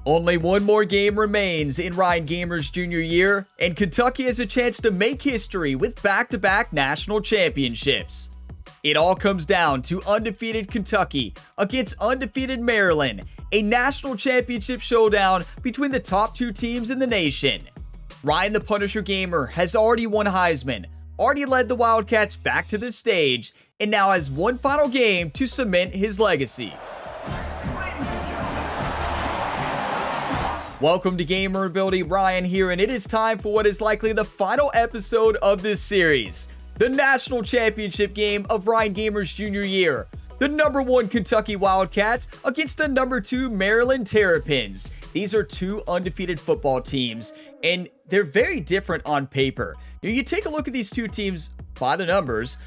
Only one more game remains in Ryan Gamer's junior year, and Kentucky has a chance to make history with back-to-back national championships. It all comes down to undefeated Kentucky against undefeated Maryland, a national championship showdown between the top two teams in the nation. Ryan the Punisher Gamer has already won Heisman, already led the Wildcats back to this stage, and now has one final game to cement his legacy. Welcome to Gamer Ability, Ryan here, and it is time for what is likely the final episode of this series. The national championship game of Ryan Gamer's junior year. The number 1 Kentucky Wildcats against the number 2 Maryland Terrapins. These are two undefeated football teams, and they're very different on paper. You take a look at these two teams by the numbers.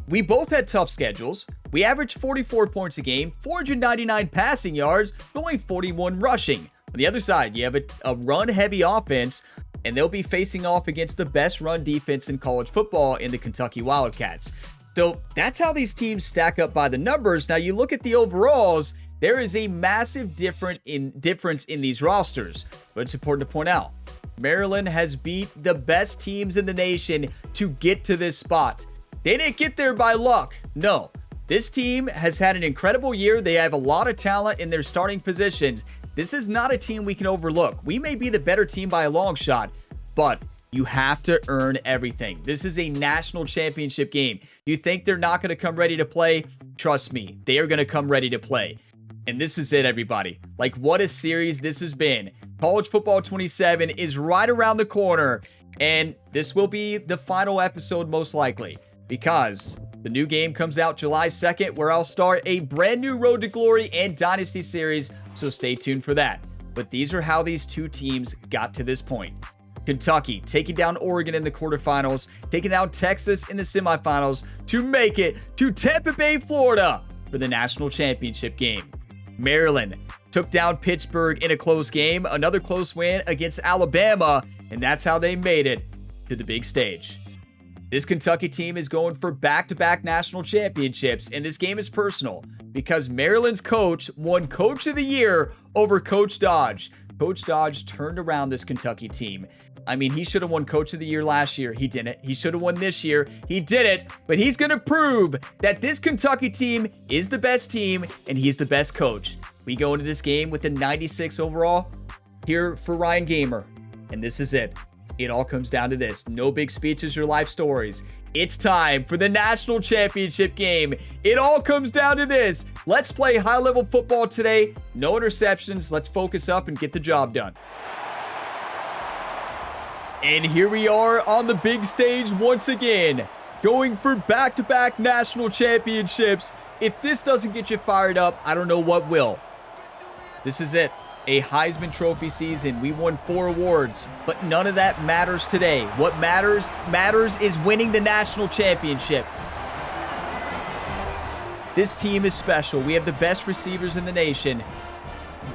We both had tough schedules. We averaged 44 points a game, 499 passing yards, but only 41 rushing. On the other side, you have a run-heavy offense, and they'll be facing off against the best run defense in college football in the Kentucky Wildcats. So that's how these teams stack up by the numbers. Now you look at the overalls, there is a massive difference in these rosters, but it's important to point out, Maryland has beat the best teams in the nation to get to this spot. They didn't get there by luck. No, this team has had an incredible year. They have a lot of talent in their starting positions. This is not a team we can overlook. We may be the better team by a long shot, but you have to earn everything. This is a national championship game. You think they're not going to come ready to play? Trust me, they are going to come ready to play. And this is it, everybody. Like, what a series this has been. College Football 27 is right around the corner, and this will be the final episode most likely, because the new game comes out July 2nd, where I'll start a brand new Road to Glory and Dynasty series, so stay tuned for that. But these are how these two teams got to this point. Kentucky taking down Oregon in the quarterfinals, taking down Texas in the semifinals to make it to Tampa Bay, Florida for the national championship game. Maryland took down Pittsburgh in a close game, another close win against Alabama, and that's how they made it to the big stage. This Kentucky team is going for back-to-back national championships, and this game is personal because Maryland's coach won Coach of the Year over Coach Dodge. Coach Dodge turned around this Kentucky team. I mean, he should have won Coach of the Year last year. He didn't. He should have won this year. He didn't, but he's going to prove that this Kentucky team is the best team, and he's the best coach. We go into this game with a 96 overall here for Ryan Gamer, and this is it. It all comes down to this. No big speeches or life stories. It's time for the national championship game. It all comes down to this. Let's play high-level football today. No interceptions. Let's focus up and get the job done. And here we are on the big stage once again, going for back-to-back national championships. If this doesn't get you fired up, I don't know what will. This is it. A Heisman Trophy season. We won 4 awards, but none of that matters today. What matters is winning the national championship. This team is special. We have the best receivers in the nation.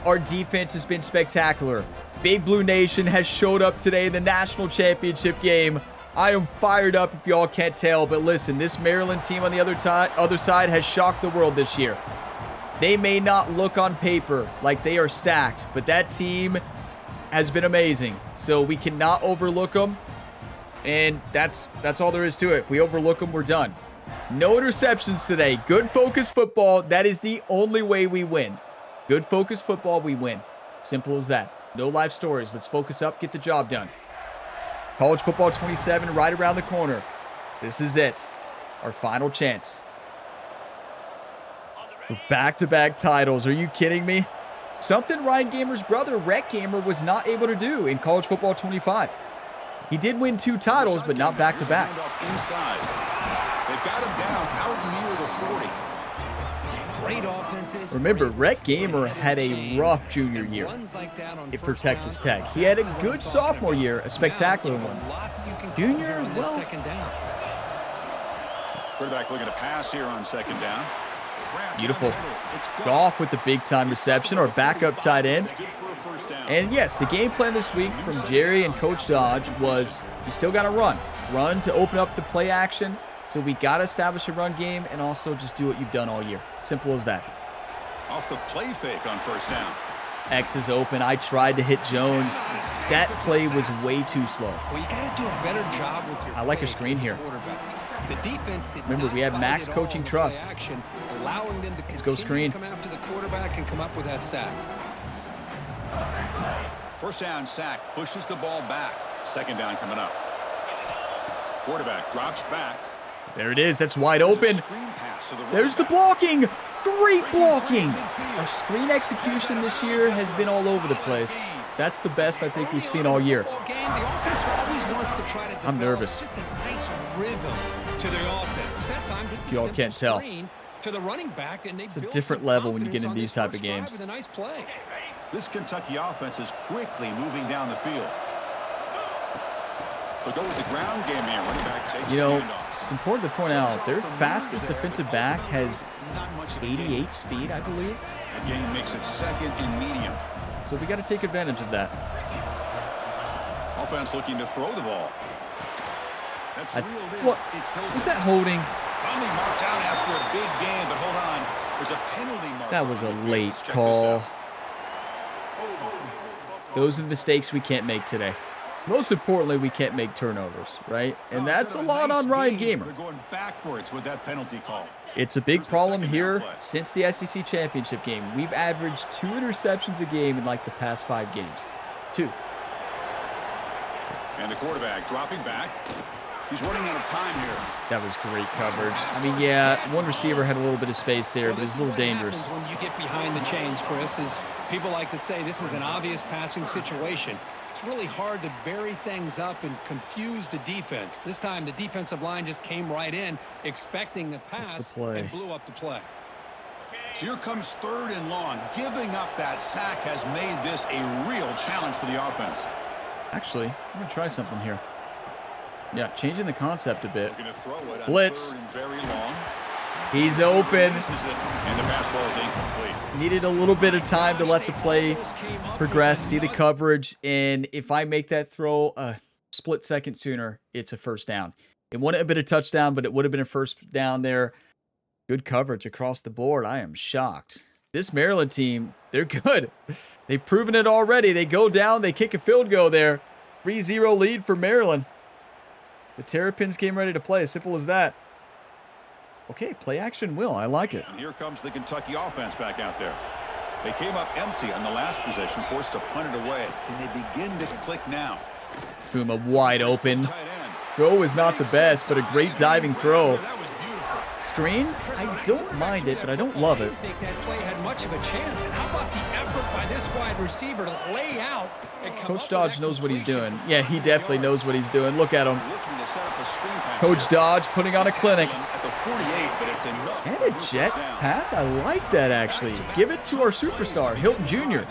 Our defense has been spectacular. Big Blue Nation has showed up today in the national championship game. I am fired up if y'all can't tell, but listen, this Maryland team on the other side has shocked the world this year. They may not look on paper like they are stacked, but that team has been amazing. So we cannot overlook them, and that's all there is to it. If we overlook them, we're done. No interceptions today. Good focus football. That is the only way we win. Good focus football, we win. Simple as that. No life stories. Let's focus up, get the job done. College Football 27 right around the corner. This is it. Our final chance. For back-to-back titles. Are you kidding me? Something Ryan Gamer's brother, Rhett Gamer, was not able to do in College Football 25. He did win 2 titles, but not back-to-back. They've got him down out near the 40. Great offenses. Remember, Rhett Gamer had a rough junior year for Texas Tech. He had a good sophomore year, a spectacular one. Junior, well. Quarterback looking to pass here on 2nd down. Beautiful. Goff with the big-time reception, or backup tight end. And yes, the game plan this week from Jerry and Coach Dodge was you still got to run. Run to open up the play action. So we got to establish a run game and also just do what you've done all year. Simple as that. Off the play fake on 1st down. X is open. I tried to hit Jones. That play was way too slow. Well, you got to do a better job with your I like a screen here. The defense did Remember, we have max coaching trust. Action, allowing them to Let's go screen. come after the quarterback and come up with that sack. First down sack, pushes the ball back. Second down coming up. Quarterback drops back. There it is. That's wide open. There's the blocking. Great blocking. Our screen execution this year has been all over the place. That's the best I think we've seen all year. I'm nervous. Just a nice rhythm to their offense. That time just Y'all can't tell. To the running back, and it's a different level when you get into these type of games. Nice play. This Kentucky offense is quickly moving down the field. They'll go with the ground game here. Running back takes you know, it's important to point out their fastest defensive back has 88 speed, I believe. The game makes it second and medium. So we got to take advantage of that. Offense looking to throw the ball. That's what was that holding? Finally marked out after a big game, but hold on. There's a penalty mark. That was a late call. Those are the mistakes we can't make today. Most importantly, we can't make turnovers, right? And that's a lot on Ryan Gamer. They're going backwards with that penalty call. It's a big problem here since the SEC championship game. We've averaged 2 interceptions a game in like the past 5 games. 2. And the quarterback dropping back. He's running out of time here. That was great coverage. I mean, yeah, one receiver had a little bit of space there, but it's a little dangerous. When you get behind the chains, Chris, is people like to say this is an obvious passing situation. It's really hard to vary things up and confuse the defense. This time, the defensive line just came right in, expecting the pass, and blew up the play. So here comes 3rd and long. Giving up that sack has made this a real challenge for the offense. Actually, I'm going to try something here. Yeah, changing the concept a bit. Blitz. He's open. And the pass ball is incomplete. Needed a little bit of time to let the play progress, see the coverage, and if I make that throw a split second sooner, it's a first down. It wouldn't have been a touchdown, but it would have been a first down there. Good coverage across the board. I am shocked. This Maryland team, they're good. They've proven it already. They go down, they kick a field goal there. 3-0 lead for Maryland. The Terrapins came ready to play. As simple as that. Okay, play action will. I like it. And here comes the Kentucky offense back out there. They came up empty on the last possession, forced to punt it away. Can they begin to click now? Puma wide open. Throw is not the best, but a great diving throw. Screen? I don't mind it, but I don't love it. I didn't think that play had much of a chance. And how about the effort by this wide receiver to lay out and come Coach Dodge knows what he's doing. Yeah, he definitely knows what he's doing. Look at him. Coach Dodge putting on a clinic. And a jet pass. I like that, actually. Give it to our superstar, Hilton Jr.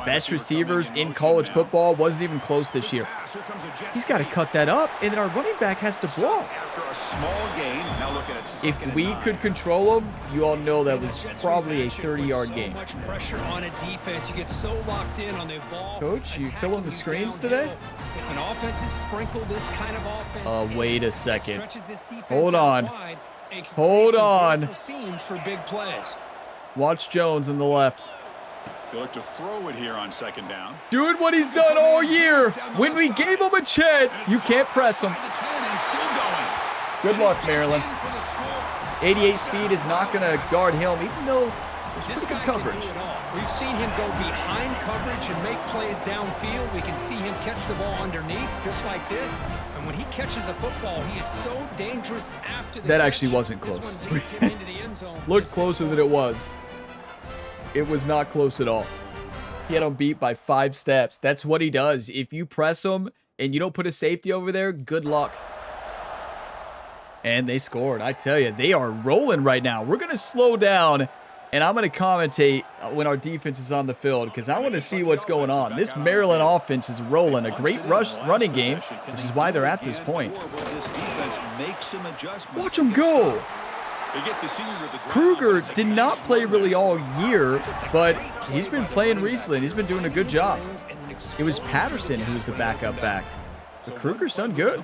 Best receivers in college football. Wasn't even close this year. He's got to cut that up, and then our running back has to block. If we could control him, you all know that was probably a 30-yard game. Coach, you filling the screens today? Wait a second. Hold on. Hold on. Watch Jones on the left. They look to throw it here on second down. Doing what he's done all year. When we gave him a chance, you can't press him. Good luck, Maryland. 88 speed is not going to guard him, even though there's pretty good coverage. We've seen him go behind coverage and make plays downfield. We can see him catch the ball underneath, just like this. And when he catches a football, he is so dangerous after the That actually wasn't close. Looked closer than it was. It was not close at all. He had him beat by 5 steps. That's what he does. If you press him and you don't put a safety over there, good luck. And they scored. I tell you, they are rolling right now. We're going to slow down, and I'm going to commentate when our defense is on the field because I want to see what's going on. This Maryland offense is rolling. A great running game, which is why they're at this point. Watch them go. Kruger did not play really all year, but he's been playing recently, and he's been doing a good job. It was Patterson who was the backup back. But Kruger's done good.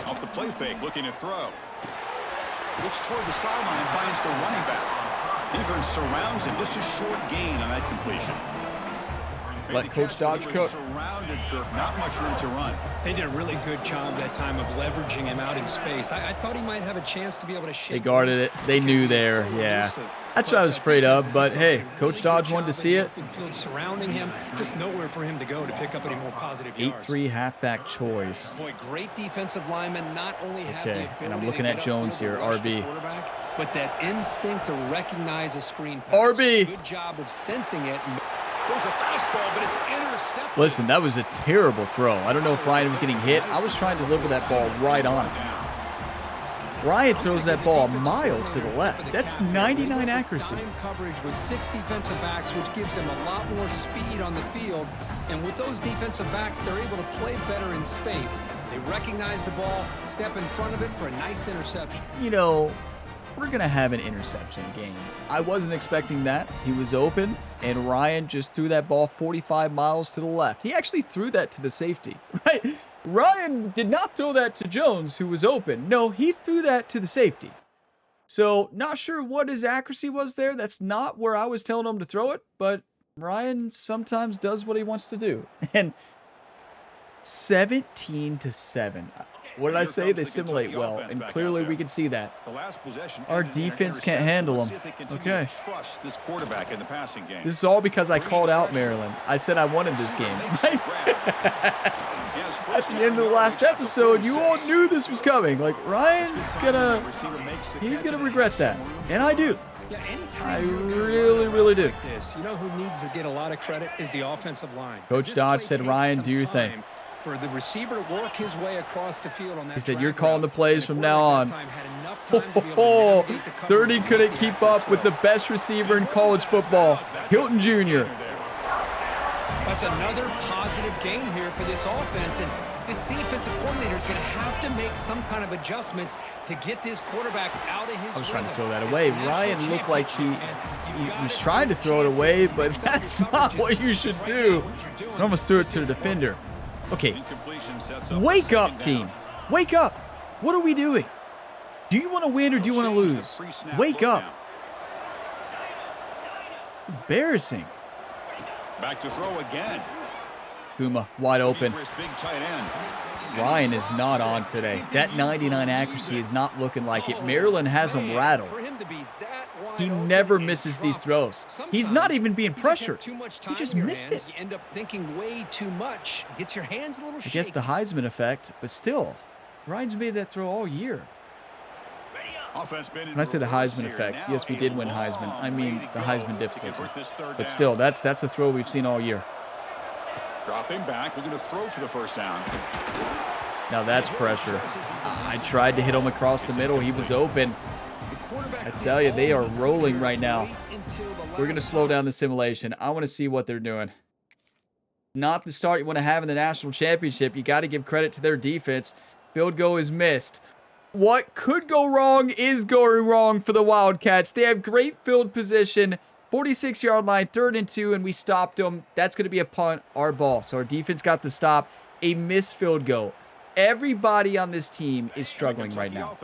Off the play fake, looking to throw. Looks toward the sideline, finds the running back. Defense surrounds him. Just a short gain on that completion. Let Coach Dodge cook. Surrounded, Kirk. Not much room to run. They did a really good job that time of leveraging him out in space. I thought he might have a chance to be able to shake. They guarded it. They knew there. Yeah. That's what I was afraid of, but hey, Coach Dodge wanted to see it. Field surrounding him, just nowhere for him to go to pick up any more positive yards. 8-3 halfback choice. Boy, great defensive linemen not only have the ability and I'm looking at Jones here, RB. But that instinct to recognize a screen pass. RB. Good job of sensing it. There's a fastball, but it's intercepted. Listen, that was a terrible throw. I don't know if Ryan was getting hit. I was trying to deliver that ball right on him. Ryan throws that ball a mile to the left. That's 99 accuracy. Coverage with 6 defensive backs, which gives them a lot more speed on the field. And with those defensive backs, they're able to play better in space. They recognize the ball, step in front of it for a nice interception. You know, we're going to have an interception game. I wasn't expecting that. He was open, and Ryan just threw that ball 45 miles to the left. He actually threw that to the safety, right? Ryan did not throw that to Jones, who was open. No, he threw that to the safety. So, not sure what his accuracy was there. That's not where I was telling him to throw it, but Ryan sometimes does what he wants to do. And 17-7. What did I say? They simulate well, and clearly we can see that. Our defense can't handle them. Okay. This is all because I called out Maryland. I said I wanted this game. At the end of the last episode, you all knew this was coming. Like, Ryan's he's gonna regret that. And I do. I really, really do. You know who needs to get a lot of credit is the offensive line. Coach Dodge said, Ryan, do your thing. For the receiver to work his way across the field on that. He said, you're calling the plays from now on. 30 couldn't keep up with the best receiver in college football, Hilton Jr. That's another positive game here for this offense, and this defensive coordinator is going to have to make some kind of adjustments to get this quarterback out of his I was trying to throw that away. Ryan looked like he was trying to throw it away, but that's not what you should do. I almost threw it to the defender. Okay, wake up, team. Wake up. What are we doing? Do you want to win or do you want to lose? Wake up. Embarrassing. Back to throw again. Puma wide open. Ryan is not on today. That 99 accuracy is not looking like it. Maryland has him rattled. He never misses these throws. He's not even being pressured. He just missed it. You end up thinking way too much. Gets your hands a little shaky. I guess the Heisman effect, but still, Ryan's made that throw all year. When I say the Heisman effect, yes, we did win Heisman. I mean the Heisman difficulty. But still, that's a throw we've seen all year. Dropping back, looking to throw for the first down. Now that's pressure. I tried to hit him across the middle. He was open. I tell you, they are rolling right now. We're going to slow down the simulation. I want to see what they're doing. Not the start you want to have in the national championship. You got to give credit to their defense. Field goal is missed. What could go wrong is going wrong for the Wildcats. They have great field position. 46-yard line, 3rd and 2, and we stopped them. That's going to be a punt, our ball. So our defense got the stop. A missed field goal. Everybody on this team is struggling right now.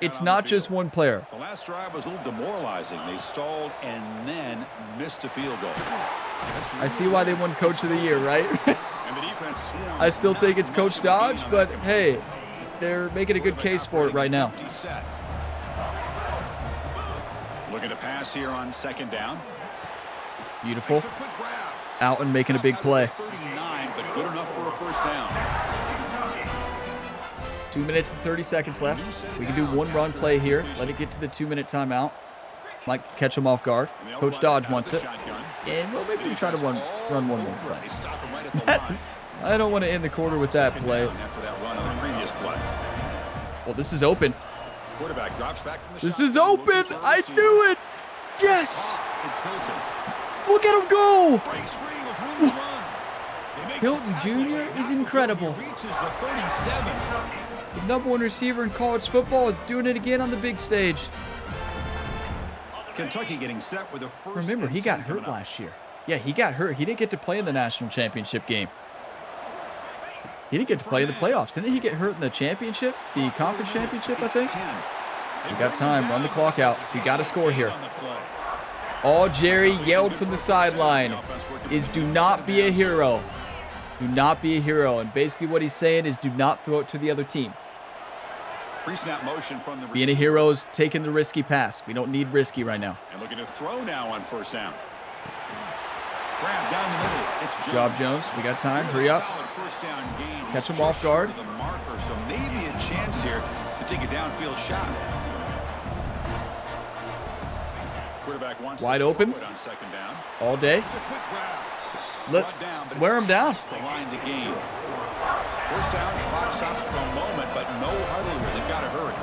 It's not just one player. The last drive was a little demoralizing. They stalled and then missed a field goal. I see why they won Coach of the Year, right? I still think it's Coach Dodge, but hey, they're making a good case for it right now. Looking to pass here on 2nd down. Beautiful. Alton making a big play. 39, but good enough for a first down. 2 minutes and 30 seconds left. We can do one run play here. Let it get to the 2-minute timeout. Might catch him off guard. Coach Dodge wants it. And well, maybe we try to run one more play. I don't want to end the quarter with that play. Well, this is open. This is open. I knew it. Yes. Look at him go. Hilton Jr. is incredible. The #1 receiver in college football is doing it again on the big stage. Kentucky getting set with a first. Remember, he got hurt last year. Yeah, he got hurt. He didn't get to play in the national championship game. He didn't get to play in the playoffs. Didn't he get hurt in the championship? The conference championship, I think? We got time. Run the clock out. We got to score here. All Jerry yelled from the sideline is do not be a hero. Do not be a hero. And basically what he's saying is do not throw it to the other team. Pre-snap motion from the Being a hero is taking the risky pass. We don't need risky right now. And looking to throw now on first down. Grab down the middle. It's Jones. Good job, Jones. We got time. Hurry up. Catch him off guard. The marker, so maybe a chance here to take a downfield shot. Quarterback wants wide open on second down. All day. It's a quick grab. Wear him down. The line to gain. First down, clock stops for a moment, but no huddle here. They've got to hurry.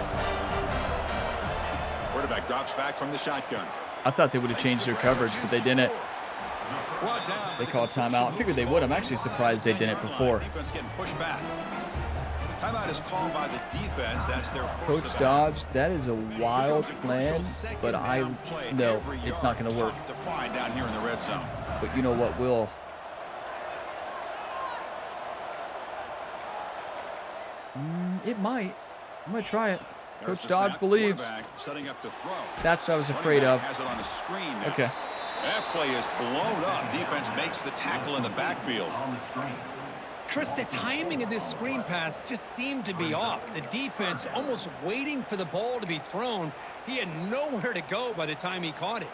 Quarterback drops back from the shotgun. I thought they would have changed their coverage, but they didn't. They called timeout. I figured they would. I'm actually surprised they didn't before. Defense getting pushed back. Timeout is called by the defense. That's their Coach Dodge, that is a wild plan, but I know it's not going to work. To find down here in the red zone. But you know what will? It might. I might try it. Coach Dodge believes. Setting up to throw. That's what I was afraid of. Has it on the screen now. Okay. That play is blown up. Defense makes the tackle in the backfield. Chris, the timing of this screen pass just seemed to be off. The defense almost waiting for the ball to be thrown. He had nowhere to go by the time he caught it.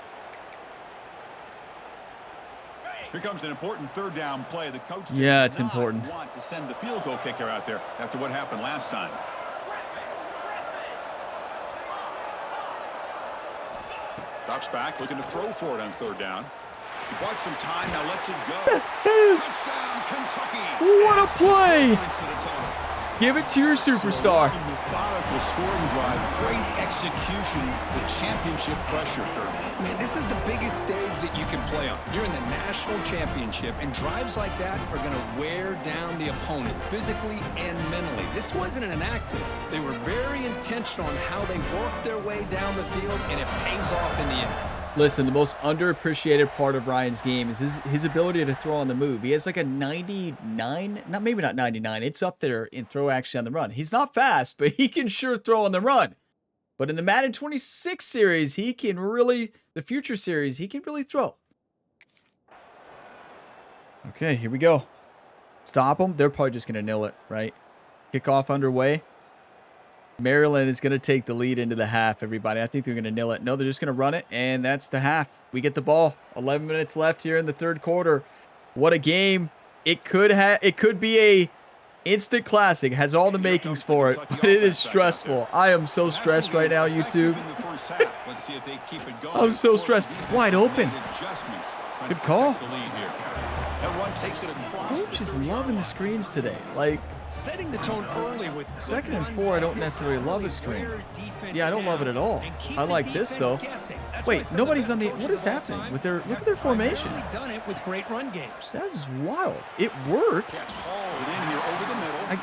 Here comes an important third down play. The coach it's important. Want to send the field goal kicker out there after what happened last time. Drops back, looking to throw for it on third down. He bought some time, now lets it go. Touchdown, Kentucky. What a play! Give it to your superstar. Methodical scoring drive, great execution, the championship pressure. Man, this is the biggest stage that you can play on. You're in the national championship, and drives like that are going to wear down the opponent physically and mentally. This wasn't an accident. They were very intentional on how they worked their way down the field, and it pays off in the end. Listen, the most underappreciated part of Ryan's game is his ability to throw on the move. He has like a 99, maybe not 99. It's up there in throw action on the run. He's not fast, but he can sure throw on the run. But in the Madden 26 series, the future series, he can really throw. Okay, here we go. Stop them. They're probably just going to nil it, right? Kickoff underway. Maryland is going to take the lead into the half, everybody. I think they're going to nil it. No, they're just going to run it, and that's the half. We get the ball. 11 minutes left here in the third quarter. What a game. It could be a instant classic. It has all the makings for it, but it is stressful. I am so stressed right now, YouTube. I'm so stressed. Wide open. Good call. Coach is loving the screens today. Like, setting the tone early with 2nd and 4, I don't necessarily love a screen. Yeah, I don't love it at all. I like this though. Wait, nobody's on the. What is happening with their? Look at their formation. Done it with great run games. That is wild. It worked.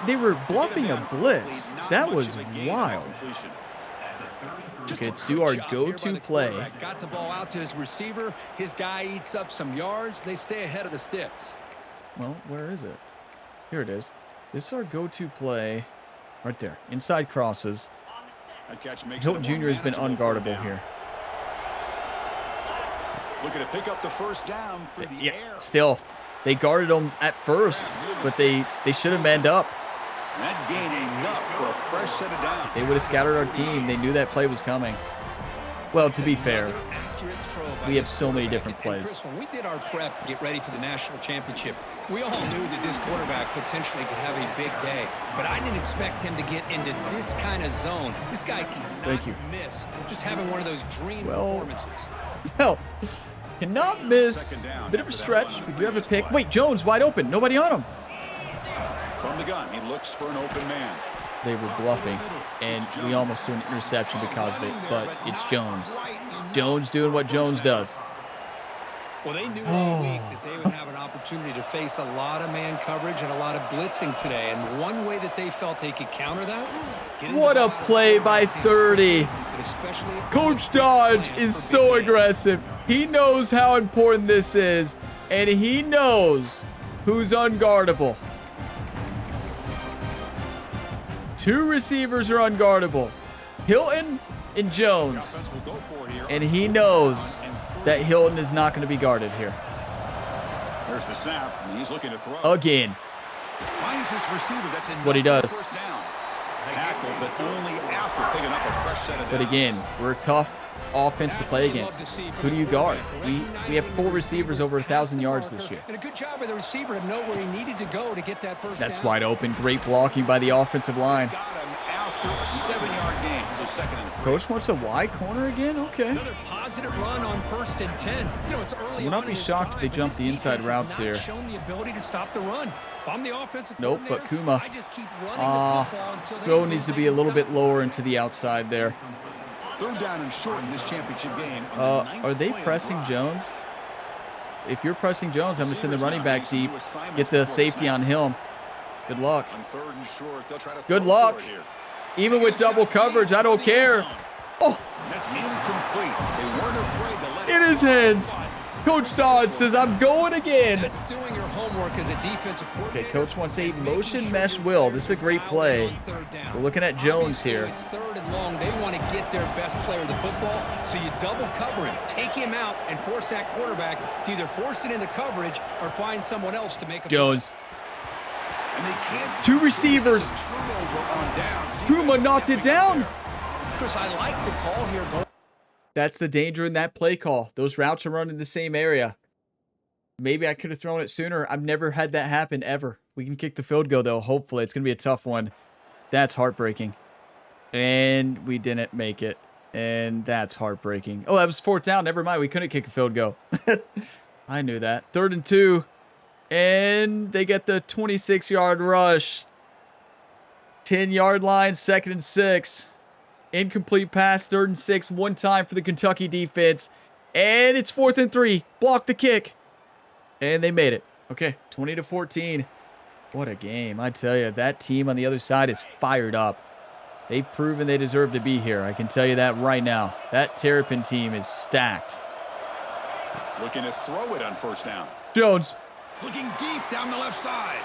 They were bluffing a blitz. That was wild. Okay, let's do our go-to play. Got the ball out to his receiver. His guy eats up some yards. They stay ahead of the sticks. Well, where is it? Here it is. This is our go-to play. Right there. Inside crosses. Hilton Jr. has been unguardable here. Looking to pick up the first down for the air. Still, they guarded him at first, but they should have manned up. That gained enough for a fresh set of downs. They would have scattered our team. They knew that play was coming. Well, to be fair, we have so many different plays. Chris, when we did our prep to get ready for the national championship, we all knew that this quarterback potentially could have a big day. But I didn't expect him to get into this kind of zone. This guy cannot miss. Just having one of those dream performances. Well, cannot miss. It's a bit of a stretch. We do have a pick. Wait, Jones wide open. Nobody on him. From the gun, he looks for an open man. They were bluffing, and we almost threw an interception because of it, but it's Jones. Jones doing what Jones does. Well, they knew all week that they would have an opportunity to face a lot of man coverage and a lot of blitzing today, and one way that they felt they could counter that. What a play by 30. Coach Dodge is so aggressive. He knows how important this is, and he knows who's unguardable. Two receivers are unguardable. Hilton and Jones. And he knows that Hilton is not going to be guarded here. There's the snap, and he's looking to throw. Again. Finds his receiver. That's What he does. First down. Tackle, but only after picking up a fresh set of But again, we're a tough offense to play against. Who do you guard? We have 4 receivers over 1,000 yards this year. And a good job by the receiver to know where he needed to go to get that first That's down. wide open. Great blocking by the offensive line. Got him after a 7-yard gain, so 2nd and 3. Coach wants a wide corner again? Okay. Another positive run on 1st and 10. You know, it's early. Would not be shocked if they jump the inside routes here. Shown the ability to stop the run. If I'm the offensive Nope, but coordinator, Kuma. I just keep running the football until they Throw prove needs to they be a can little stop bit the lower run. into the outside there. 3rd down and short in this championship game. On the 9th Are they play of the pressing drive. Jones? If you're pressing Jones, I'm going to send the running back deep. Get the safety on him. Good luck. On 3rd and short, they'll try to Good throw luck. for it here. Even with double coverage, I don't care. Oh, That's incomplete. They weren't afraid to let in his hands. Coach Dodge says, I'm going again. That's doing your homework as a defensive coordinator. Okay, Coach wants a motion mesh will. This is a great play. We're looking at Jones here. It's 3rd and long. They want to get their best player of the football, so you double cover him, take him out, and force that quarterback to either force it into coverage or find someone else to make a Jones. And they can't 2 receivers. turnover on downs. Puma knocked it down. Chris, I like the call here. That's the danger in that play call. Those routes are run in the same area. Maybe I could have thrown it sooner. I've never had that happen ever. We can kick the field goal, though. Hopefully, it's going to be a tough one. That's heartbreaking. And we didn't make it. And that's heartbreaking. Oh, that was 4th down. Never mind. We couldn't kick a field goal. I knew that. 3rd and 2. And they get the 26-yard rush. 10-yard line, 2nd and 6. Incomplete pass, 3rd and 6. One time for the Kentucky defense. And it's 4th and 3. Block the kick. And they made it. Okay, 20-14. What a game. I tell you, that team on the other side is fired up. They've proven they deserve to be here. I can tell you that right now. That Terrapin team is stacked. Looking to throw it on 1st down. Jones. Looking deep down the left side.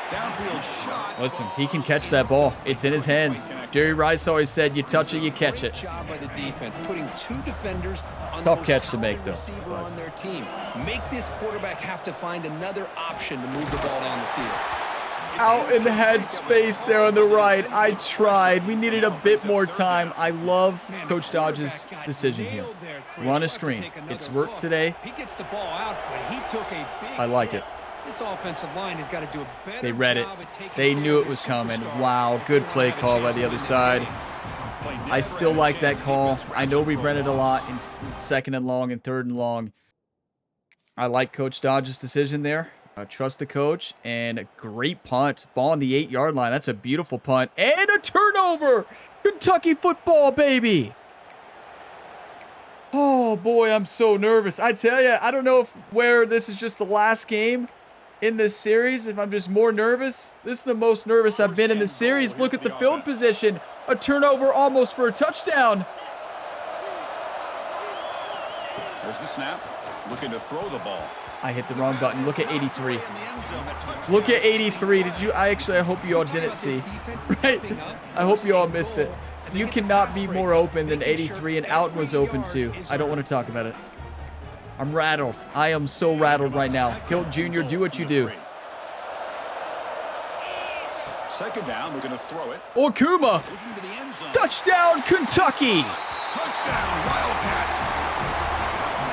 Downfield shot. Listen, he can catch that ball. It's in his hands. Jerry Rice always said, you touch it, you catch it. Great job by the defense, putting 2 defenders on Tough the most catch to make, talented though. receiver on their team. Make this quarterback have to find another option to move the ball down the field. Out in the head space there on the right. I tried. We needed a bit more time. I love Coach Dodge's decision here. Run a screen. It's worked today. He gets the ball out, but he took a big I like hit. it. This offensive line has got to do a better They read it. job at taking They care knew of it was their coming. superstars. Wow, good play call by the other side. I still like that call. I know we've read it a lot in 2nd and long and 3rd and long. I like Coach Dodge's decision there. I trust the coach. And a great punt. Ball on the 8-yard line. That's a beautiful punt. And a turnover. Kentucky football, baby. Oh, boy, I'm so nervous. I tell you, I don't know where this is just the last game in this series, if I'm just more nervous. This is the most nervous I've been in this series. Look at the field position. A turnover almost for a touchdown. There's the snap. Looking to throw the ball. I hit the wrong button. Look at 83. Look at 83. Did you? I hope you all didn't see. Right? I hope you all missed it. You cannot be more open than 83, and Out was open too. I don't want to talk about it. I'm rattled. I am so rattled right now. Hilt Jr., do what you do. 2nd down, we're going to throw it. Okuma. Looking to the end zone. Touchdown, Kentucky. Touchdown, Wildcats.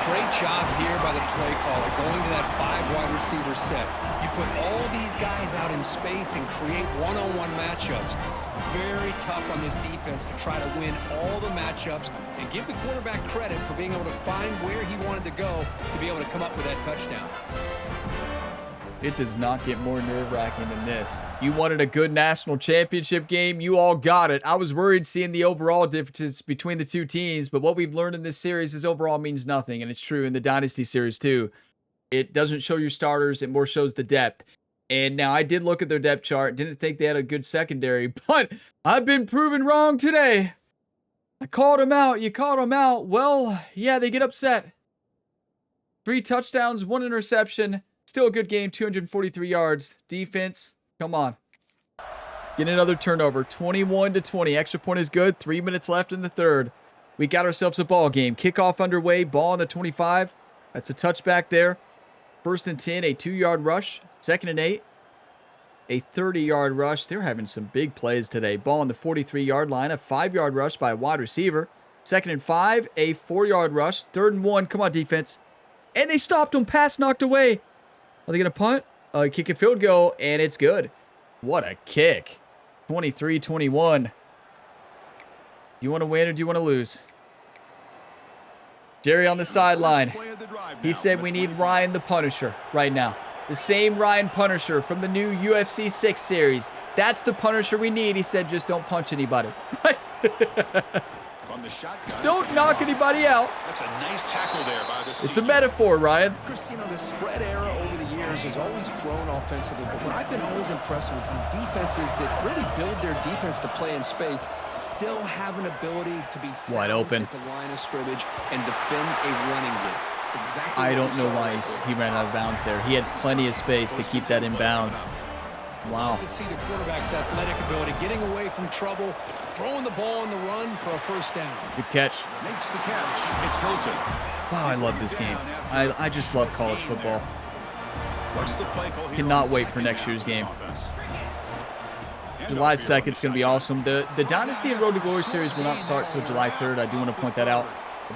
Great job here by the play caller, going to that 5 wide receiver set. You put all these guys out in space and create one-on-one matchups. It's very tough on this defense to try to win all the matchups and give the quarterback credit for being able to find where he wanted to go to be able to come up with that touchdown. It does not get more nerve-wracking than this. You wanted a good national championship game. You all got it. I was worried seeing the overall differences between the two teams, but what we've learned in this series is overall means nothing, and it's true in the Dynasty series too. It doesn't show your starters. It more shows the depth. And now I did look at their depth chart. Didn't think they had a good secondary, but I've been proven wrong today. I called them out. You called them out. Well, yeah, they get upset. 3 touchdowns, 1 interception. Still a good game, 243 yards. Defense, come on. Get another turnover. 21-20. Extra point is good. 3 minutes left in the third. We got ourselves a ball game. Kickoff underway. Ball on the 25. That's a touchback there. 1st and 10, a 2-yard rush. 2nd and 8, a 30-yard rush. They're having some big plays today. Ball on the 43-yard line. A 5-yard rush by a wide receiver. 2nd and 5, a 4-yard rush. 3rd and 1. Come on, defense. And they stopped him. Pass knocked away. Are they going to punt? Kick and field goal, and it's good. What a kick. 23-21. You want to win or do you want to lose? Jerry on the sideline. He said we need Ryan the Punisher right now. The same Ryan Punisher from the new UFC 6 series. That's the Punisher we need. He said just don't punch anybody. Just don't knock anybody out. That's a nice tackle there by the It's a metaphor, Ryan. Chris, the spread era over the years has always grown offensively, but what I've been always impressed with defenses that really build their defense to play in space still have an ability to be wide open at the line of scrimmage and defend a running game. It's exactly I don't know why he ran out of bounds there. He had plenty of space to keep that in bounds. Wow. To see the quarterback's athletic ability, getting away from trouble, throwing the ball on the run for a 1st down. Good catch. Makes the catch. It's Hilton. Wow, I love this game. I just love college football. What's the play call here? Cannot wait for next year's game. July 2nd is going to be awesome. The Dynasty and Road to Glory series will not start till July 3rd. I do want to point that out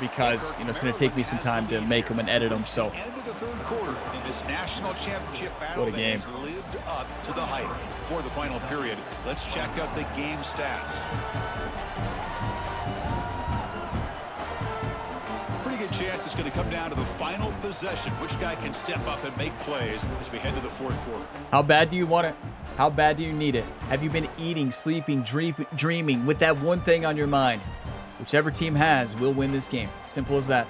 because it's going to take me some time to make them and edit them. So, End of the 3rd quarter in this national championship battle what a game. that has lived up to the hype. For the final period, let's check out the game stats. Pretty good chance it's going to come down to the final possession. Which guy can step up and make plays as we head to the 4th quarter? How bad do you want it? How bad do you need it? Have you been eating, sleeping, dreaming with that one thing on your mind? Whichever team has will win this game. Simple as that.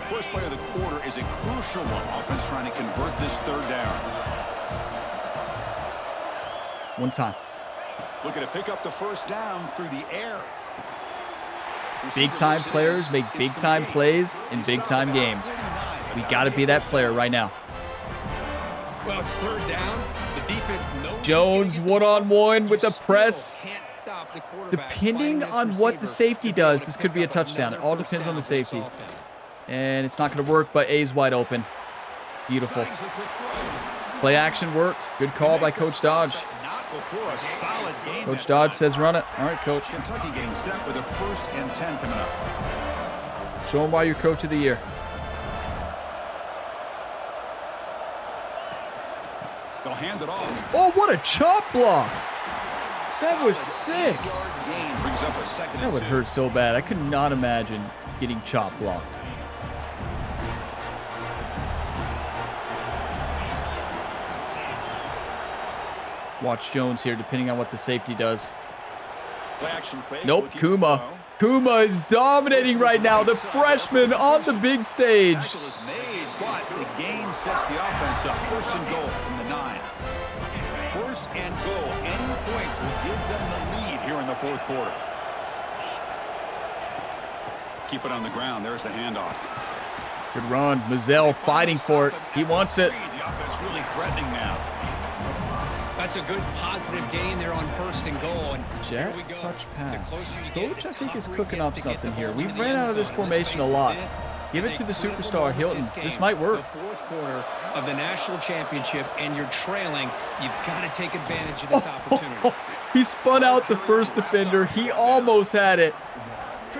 First play of the quarter is a crucial one. Offense trying to convert this 3rd down. One time. Looking to pick up the 1st down through the air. Big-time players make big-time plays in big-time games. We got to be that player right now. Well, it's 3rd down. The defense knows Jones one-on-one with the press. Depending on what the safety does, this could be a touchdown. It all depends on the safety. And it's not going to work, but A's wide open. Beautiful. Play action worked. Good call by Coach Dodge. Coach Dodge says run it. All right, Coach. Kentucky getting set with a 1st and 10 coming up. Show him why you're Coach of the Year. They'll hand it off. Oh, what a chop block. That was sick. That would hurt so bad. I could not imagine getting chop blocked. Watch Jones here, depending on what the safety does. Nope, Kuma. Kuma is dominating right now. The freshman on the big stage. Tackle is made, but the gain sets the offense up. 1st and goal from the 9. 1st and goal. Any points will give them the lead here in the 4th quarter. Keep it on the ground. There's the handoff. Good run. Mazzell fighting for it. He wants it. The offense really threatening now. That's a good positive gain there on 1st and goal. And Jet touch pass. Coach, I think, is cooking up something here. We ran out of this formation a lot. Give it to the superstar Hilton. This might work. The 4th quarter of the national championship, and you're trailing. You've got to take advantage of this opportunity. He spun out the first defender. He almost had it.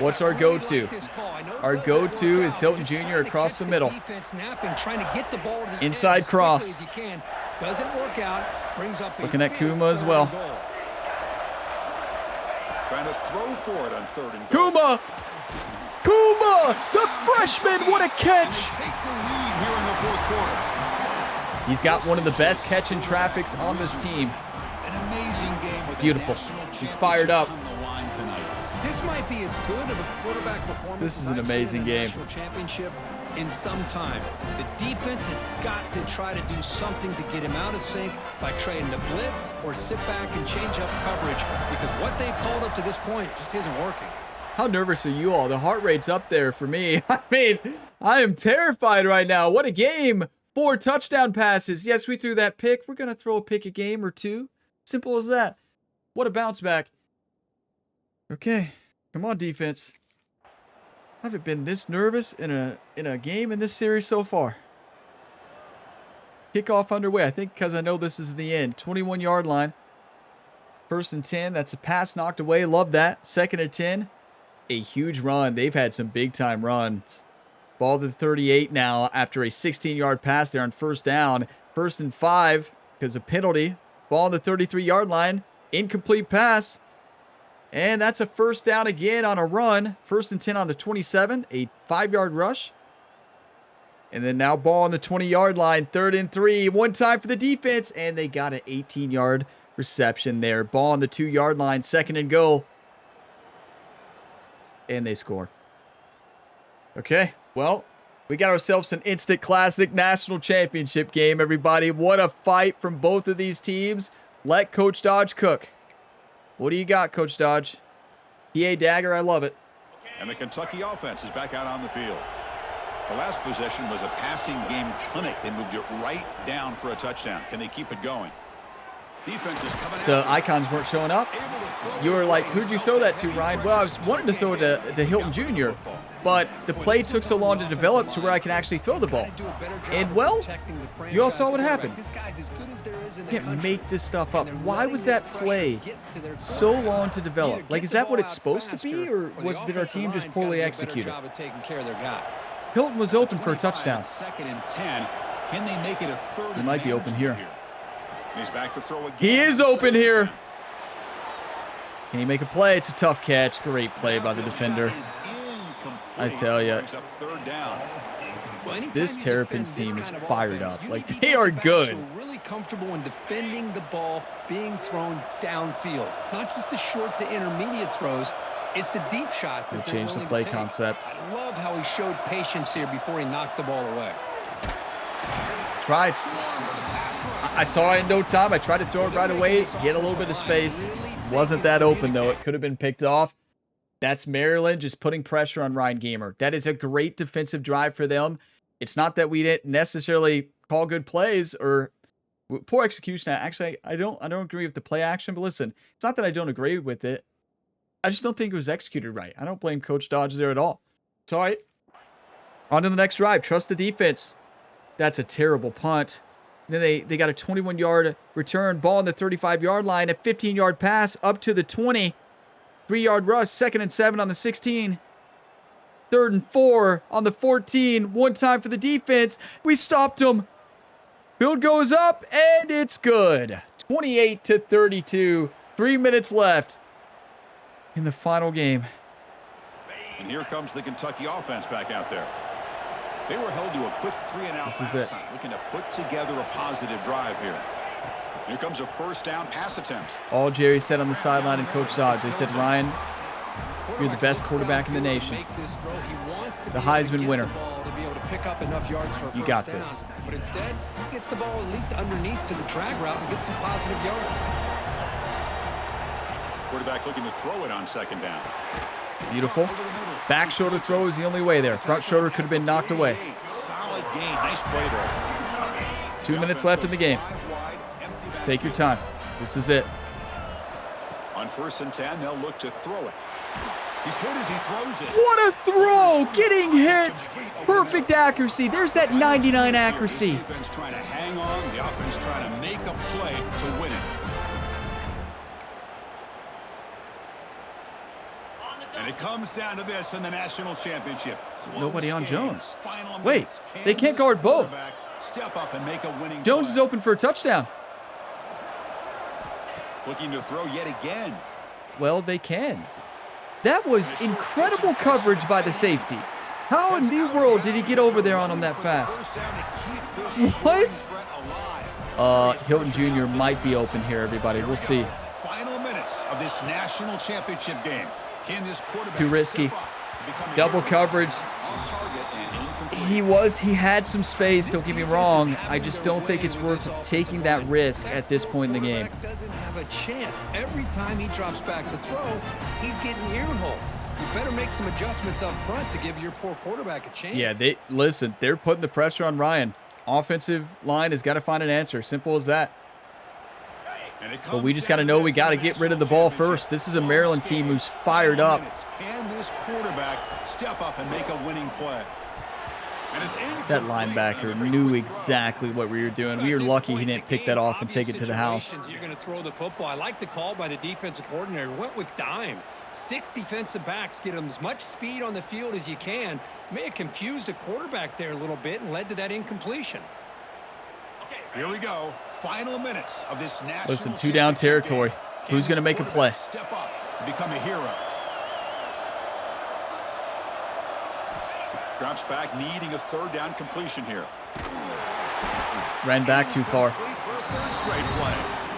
What's our go-to? Our go-to is Hilton Jr. across the middle. Inside cross. Doesn't work out. Brings up looking at Kuma as well. Trying to throw for it on 3rd and goal. Kuma! Kuma! The freshman! What a catch! Take the lead here in the 4th quarter. He's got one of the best catching traffics on this team. An amazing game with beautiful. He's fired up. on the line tonight. This might be as good of a quarterback performance. This is an amazing game. National championship in some time. The defense has got to try to do something to get him out of sync by trying to blitz or sit back and change up coverage, because what they've called up to this point just isn't working. How nervous are you all? The heart rate's up there for me. I mean, I am terrified right now. What a game. 4 touchdown passes. Yes, we threw that pick. We're going to throw a pick a game or 2. Simple as that. What a bounce back. Okay. Come on, defense. I haven't been this nervous in a game in this series so far. Kickoff underway. I think because I know this is the end. 21-yard line. 1st and 10. That's a pass knocked away. Love that. 2nd and 10. A huge run. They've had some big-time runs. Ball to the 38 now after a 16-yard pass there on 1st down. 1st and 5 because of penalty. Ball on the 33-yard line. Incomplete pass. And that's a 1st down again on a run. 1st and 10 on the 27. A 5-yard rush. And then now ball on the 20-yard line. 3rd and 3. One time for the defense. And they got an 18-yard reception there. Ball on the 2-yard line. 2nd and goal. And they score. Okay. Well, we got ourselves an instant classic national championship game, everybody. What a fight from both of these teams. Let Coach Dodge cook. What do you got, Coach Dodge? PA dagger, I love it. And the Kentucky offense is back out on the field. The last possession was a passing game clinic. They moved it right down for a touchdown. Can they keep it going? Defense is coming out. The icons weren't showing up. You were like, who'd you throw that to, Ryan? Well, I was wanting to throw it to Hilton Jr., but the play took so long to develop to where I can actually throw the ball. And, well, you all saw what happened. You can't make this stuff up. Why was that play so long to develop? Like, is that what it's supposed to be, or did our team just poorly execute it? Hilton was open for a touchdown. 2nd and 10. Can they make it a 3rd? He might be open here. He's back to throw again. He is open here. Can he make a play? It's a tough catch. Great play by the defender. I tell you, this Terrapins team is fired up. Like, they are good. Really comfortable in defending the ball being thrown downfield. It's not just the short to intermediate throws. It's the deep shots. They changed the play concept. I love how he showed patience here before he knocked the ball away. Tried. I saw it in no time. I tried to throw it right away. Get a little bit of space. Wasn't that open, though. It could have been picked off. That's Maryland just putting pressure on Ryan Gamer. That is a great defensive drive for them. It's not that we didn't necessarily call good plays or poor execution. Actually, I don't agree with the play action, but listen, it's not that I don't agree with it. I just don't think it was executed right. I don't blame Coach Dodge there at all. It's all right. On to the next drive. Trust the defense. That's a terrible punt. Then they got a 21-yard return. Ball on the 35-yard line. A 15-yard pass up to the 20. 3-yard rush. 2nd and 7 on the 16. 3rd and 4 on the 14. One time for the defense. We stopped them. Field goes up, and it's good. 28-32. 3 minutes left in the final game. And here comes the Kentucky offense back out there. They were held to a quick 3-and-out last time, looking to put together a positive drive here. Here comes a 1st down pass attempt. All Jerry said on the sideline and Coach Dodge, they said, Ryan, you're the best quarterback in the nation. The Heisman winner. You got this. But instead, he gets the ball at least underneath to the drag route and gets some positive yards. Quarterback looking to throw it on 2nd down. Beautiful. Back shoulder throw is the only way there. Front shoulder could have been knocked away. Solid game. Nice play there. 2 minutes left in the game. Take your time. This is it. On 1st and 10, they'll look to throw it. He's hit as he throws it. What a throw! Getting hit. Perfect accuracy. There's that 99 accuracy. The defense trying to hang on. The offense trying to make a play to win it. And it comes down to this in the national championship. Nobody on Jones. Wait, they can't guard both. Step up and make a winning Jones is open for a touchdown. Looking to throw yet again. Well, they can. That was incredible coverage by the safety. How in the world did he get over there on him that fast? What? Hilton Jr. might be open here, everybody. We'll see. Final minutes of this national championship game. Can this quarterback too risky. Double coverage. He had some space, don't get me wrong. I just don't think it's worth taking that risk at this point in the game. Doesn't have a chance. Every time he drops back to throw, he's getting earholed. You better make some adjustments up front to give your poor quarterback a chance. Yeah, they're putting the pressure on Ryan. Offensive line has got to find an answer. Simple as that. But we just got to know we got to get rid of the ball first. This is a Maryland team who's fired up. Can this quarterback step up and make a winning play? That linebacker knew exactly what we were doing. We were lucky he didn't pick that off and take it to the house. You're going to throw the football. I like the call by the defensive coordinator. Went with dime. 6 defensive backs, get them as much speed on the field as you can. May have confused the quarterback there a little bit and led to that incompletion. Here we go. Final minutes of this national. Listen, 2-down territory. Who's going to make a play? Step up and become a hero. Drops back, needing a 3rd down completion here. Ran back too far.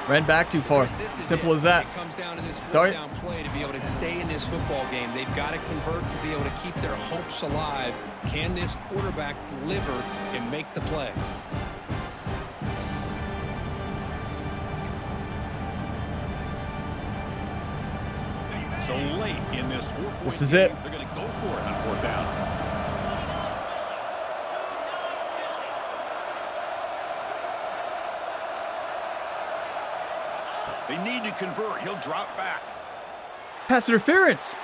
Ran back too far. Simple as that. It comes down to this Dart. 4th down play to be able to stay in this football game. They've got to convert to be able to keep their hopes alive. Can this quarterback deliver and make the play? So late in this 4-point This is it. They're going to go for it on 4th down. They need to convert. He'll drop back. Pass interference.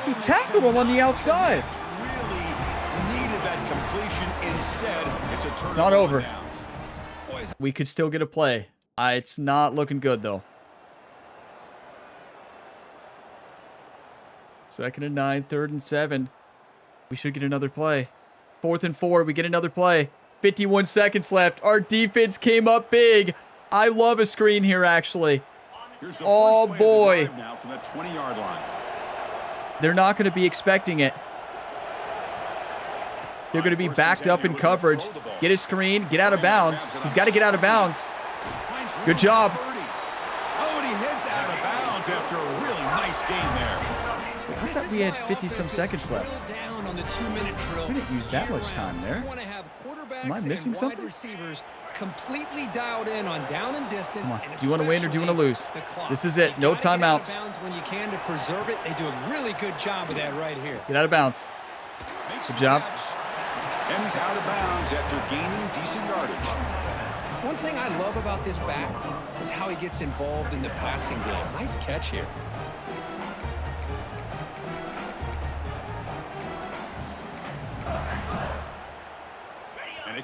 He tackled him on the outside. Really needed that completion. Instead, it's a turnover. It's not over. Downs. We could still get a play. It's not looking good, though. 2nd and 9, 3rd and 7. We should get another play. 4th and 4, we get another play. 51 seconds left. Our defense came up big. I love a screen here, actually. Here's the Oh, first play of the boy. drive now from the 20-yard line. They're not going to be expecting it. They're going to be backed up in coverage. Get a screen, get out of bounds. He's got to get out of bounds. Good job. Oh, and he heads out of bounds after a really nice game there. I thought we had 50-some seconds left. We didn't use that much time there. Am I missing something? Receivers completely dialed in on down and distance. Come on. Do you want to win or do you want to lose? This is it. No timeouts. When you can to preserve it, they do a really good job of that right here. Get out of bounds. Makes Good the job. catch. And he's out of bounds after gaining decent yardage. One thing I love about this back is how he gets involved in the passing game. Nice catch here.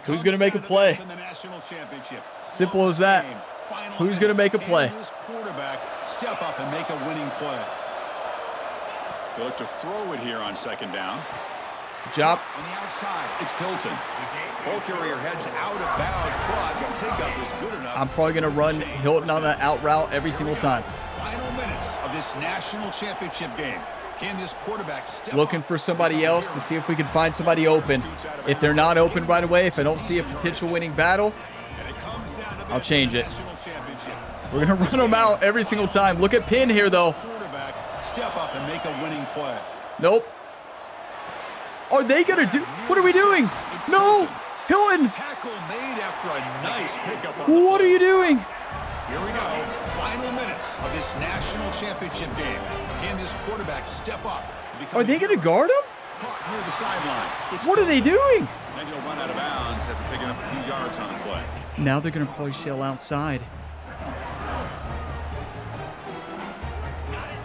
Who's going to make a play? Simple as that. Who's going to make a play? Can this quarterback step up and make a winning play? They look to throw it here on 2nd down. Good job. On the outside, it's Hilton. Ball carrier heads out of bounds, but the pickup is good enough. I'm probably going to run Hilton on that out route every single time. Final minutes of this national championship game. Can this quarterback step Looking up? for somebody else to see if we can find somebody open. If they're not open right away, if I don't see a potential winning battle, And it comes down to I'll this change it. national championship. We're going to run them out every single time. Look at Penn here, though. Quarterback step up and make a winning play. Nope. Are they going to do? What are we doing? No. Hilton. Tackle made after a nice pickup. On the What are play. you doing? Here we go. Final minutes of this national championship game. Can this quarterback step up? and become Are they a going to hero? guard him? Caught near the sideline. It's What are they doing? And he'll run out of bounds after picking up a few yards on the play. Now they're going to play shell outside.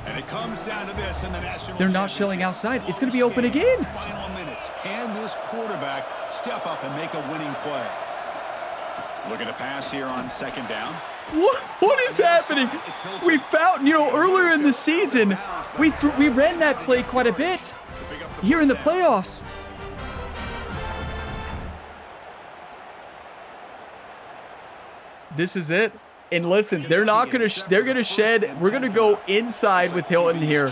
And it comes down to this in the national They're not shelling championship. outside. It's going to be open again. Final minutes. Can this quarterback step up and make a winning play? Looking to pass here on 2nd down. What is happening? We found, earlier in the season, we ran that play quite a bit here in the playoffs. This is it. And listen, they're not going to, they're going to shed. We're going to go inside with Hilton here.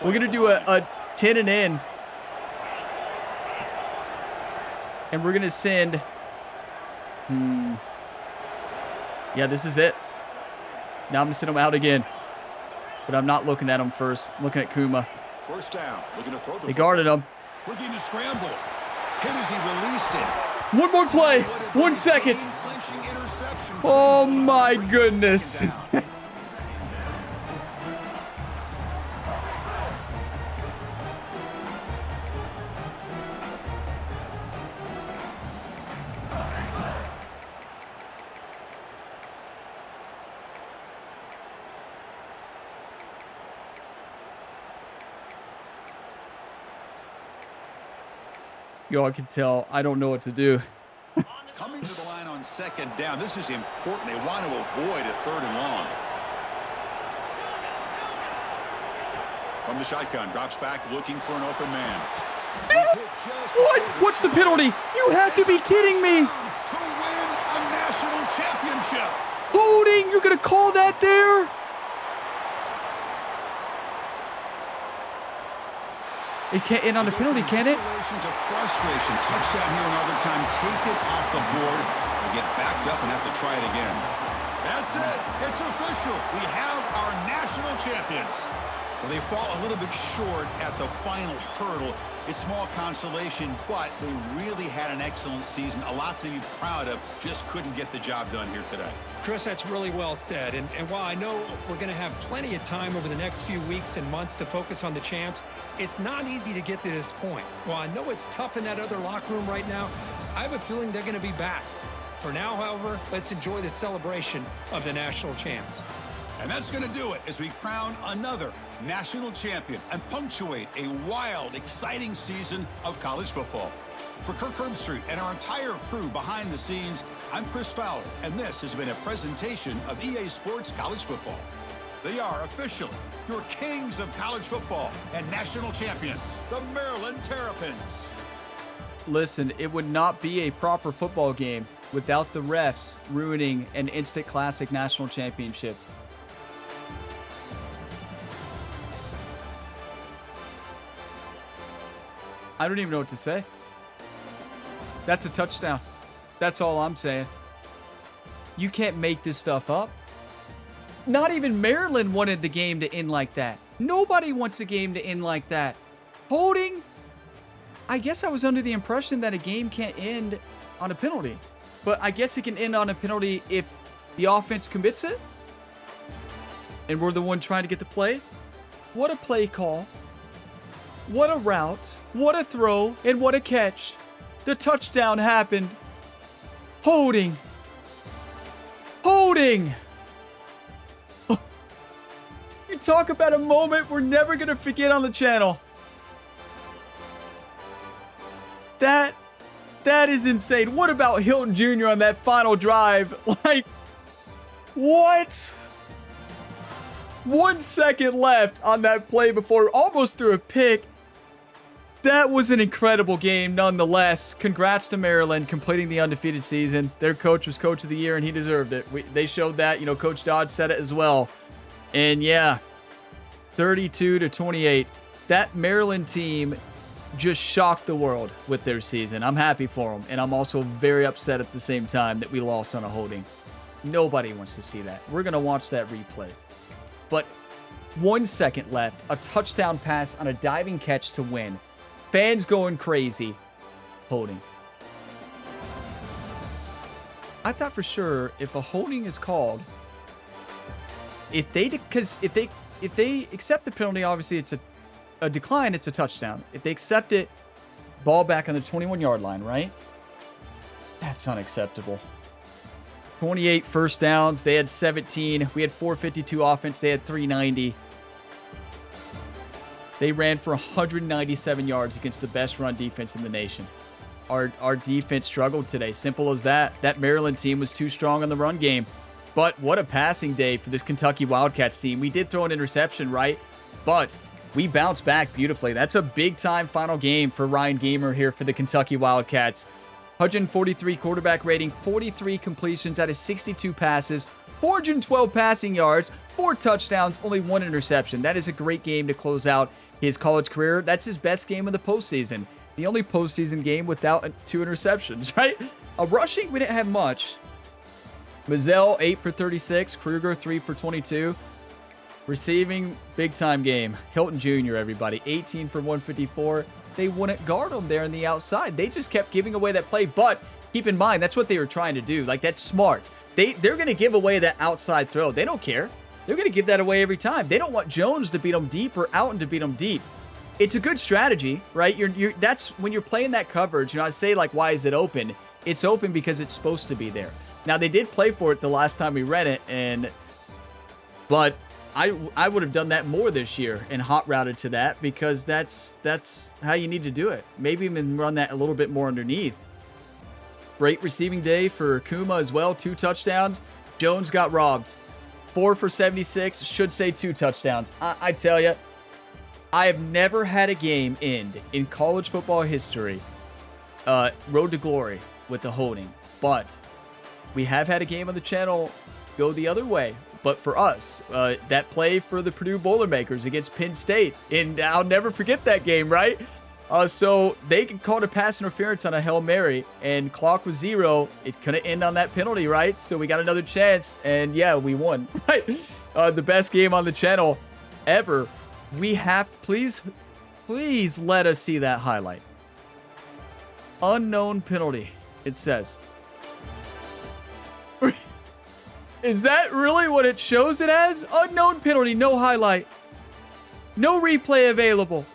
We're going to do a 10 and in. And we're going to send, yeah, this is it. Now I'm going to send him out again. But I'm not looking at him first. I'm looking at Kuma. First down. Looking to throw the They guarded him. Looking to scramble. Hit as he released it. One more play. 1 second. Clinching interception. Oh my goodness. Y'all can tell I don't know what to do. Coming to the line on second down. This is important. They want to avoid a 3rd and long. From the shotgun, drops back looking for an open man. What? What's the penalty? You have to be kidding me. To win a national championship. Holding, you're going to call that there? It can't end on a penalty, can it? To frustration. Touchdown here in overtime. Take it off the board. They get backed up and have to try it again. That's it. It's official. We have our national champions. Well, they fall a little bit short at the final hurdle. It's small consolation, but they really had an excellent season. A lot to be proud of. Just couldn't get the job done here today. Chris, that's really well said. And while I know we're going to have plenty of time over the next few weeks and months to focus on the champs, it's not easy to get to this point. While I know it's tough in that other locker room right now, I have a feeling they're going to be back. For now, however, let's enjoy the celebration of the national champs. And that's going to do it as we crown another national champion and punctuate a wild, exciting season of college football. For Kirk Herbstreit and our entire crew behind the scenes, I'm Chris Fowler, and this has been a presentation of EA Sports College Football. They are officially your kings of college football and national champions, the Maryland Terrapins. Listen, it would not be a proper football game without the refs ruining an instant classic national championship. I don't even know what to say. That's a touchdown. That's all I'm saying. You can't make this stuff up. Not even Maryland wanted the game to end like that. Nobody wants the game to end like that. Holding? I guess I was under the impression that a game can't end on a penalty. But I guess it can end on a penalty if the offense commits it. And we're the one trying to get the play. What a play call. What a route. What a throw. And what a catch. The touchdown happened. Holding. Holding. Oh. You talk about a moment we're never going to forget on the channel. That is insane. What about Hilton Jr. on that final drive? Like, what? 1 second left on that play before almost threw a pick. That was an incredible game nonetheless. Congrats to Maryland completing the undefeated season. Their coach was coach of the year and he deserved it. They showed that. You know, Coach Dodge said it as well. And yeah, 32-28. That Maryland team just shocked the world with their season. I'm happy for them. And I'm also very upset at the same time that we lost on a holding. Nobody wants to see that. We're going to watch that replay. But 1 second left. A touchdown pass on a diving catch to win. Fans going crazy. Holding. I thought for sure if a holding is called, if they accept the penalty, obviously it's a decline, it's a touchdown. If they accept it, ball back on the 21-yard line, right? That's unacceptable. 28 first downs. They had 17. We had 452 offense. They had 390. They ran for 197 yards against the best run defense in the nation. Our defense struggled today. Simple as that. That Maryland team was too strong on the run game. But what a passing day for this Kentucky Wildcats team. We did throw an interception, right? But we bounced back beautifully. That's a big-time final game for Ryan Gamer here for the Kentucky Wildcats. 143 quarterback rating, 43 completions out of 62 passes, 412 passing yards, 4 touchdowns, only 1 interception. That is a great game to close out his college career. That's his best game of the postseason. The only postseason game without 2 interceptions, right? Rushing, we didn't have much. Mazzell, 8 for 36. Kruger, 3 for 22. Receiving, big-time game. Hilton Jr., everybody, 18 for 154. They wouldn't guard him there on the outside. They just kept giving away that play. But keep in mind, that's what they were trying to do. Like, that's smart. They're going to give away that outside throw. They don't care. They're going to give that away every time. They don't want Jones to beat them deep or Outten to beat them deep. It's a good strategy, right? That's when you're playing that coverage. You know, I say, like, why is it open? It's open because it's supposed to be there. Now, they did play for it the last time we read it, but I would have done that more this year and hot routed to that, because that's how you need to do it. Maybe even run that a little bit more underneath. Great receiving day for Kuma as well. 2 touchdowns. Jones got robbed. 4 for 76. Should say 2 touchdowns. I tell you, I have never had a game end in college football history, road to glory, with the holding. But we have had a game on the channel go the other way. But for us, that play for the Purdue Boilermakers against Penn State, and I'll never forget that game, right? So they called a pass interference on a Hail Mary, and clock was 0. It couldn't end on that penalty, right? So we got another chance, and yeah, we won, right? The best game on the channel ever. We have, please let us see that highlight. Unknown penalty, it says. Is that really what it shows it as? Unknown penalty, no highlight. No replay available.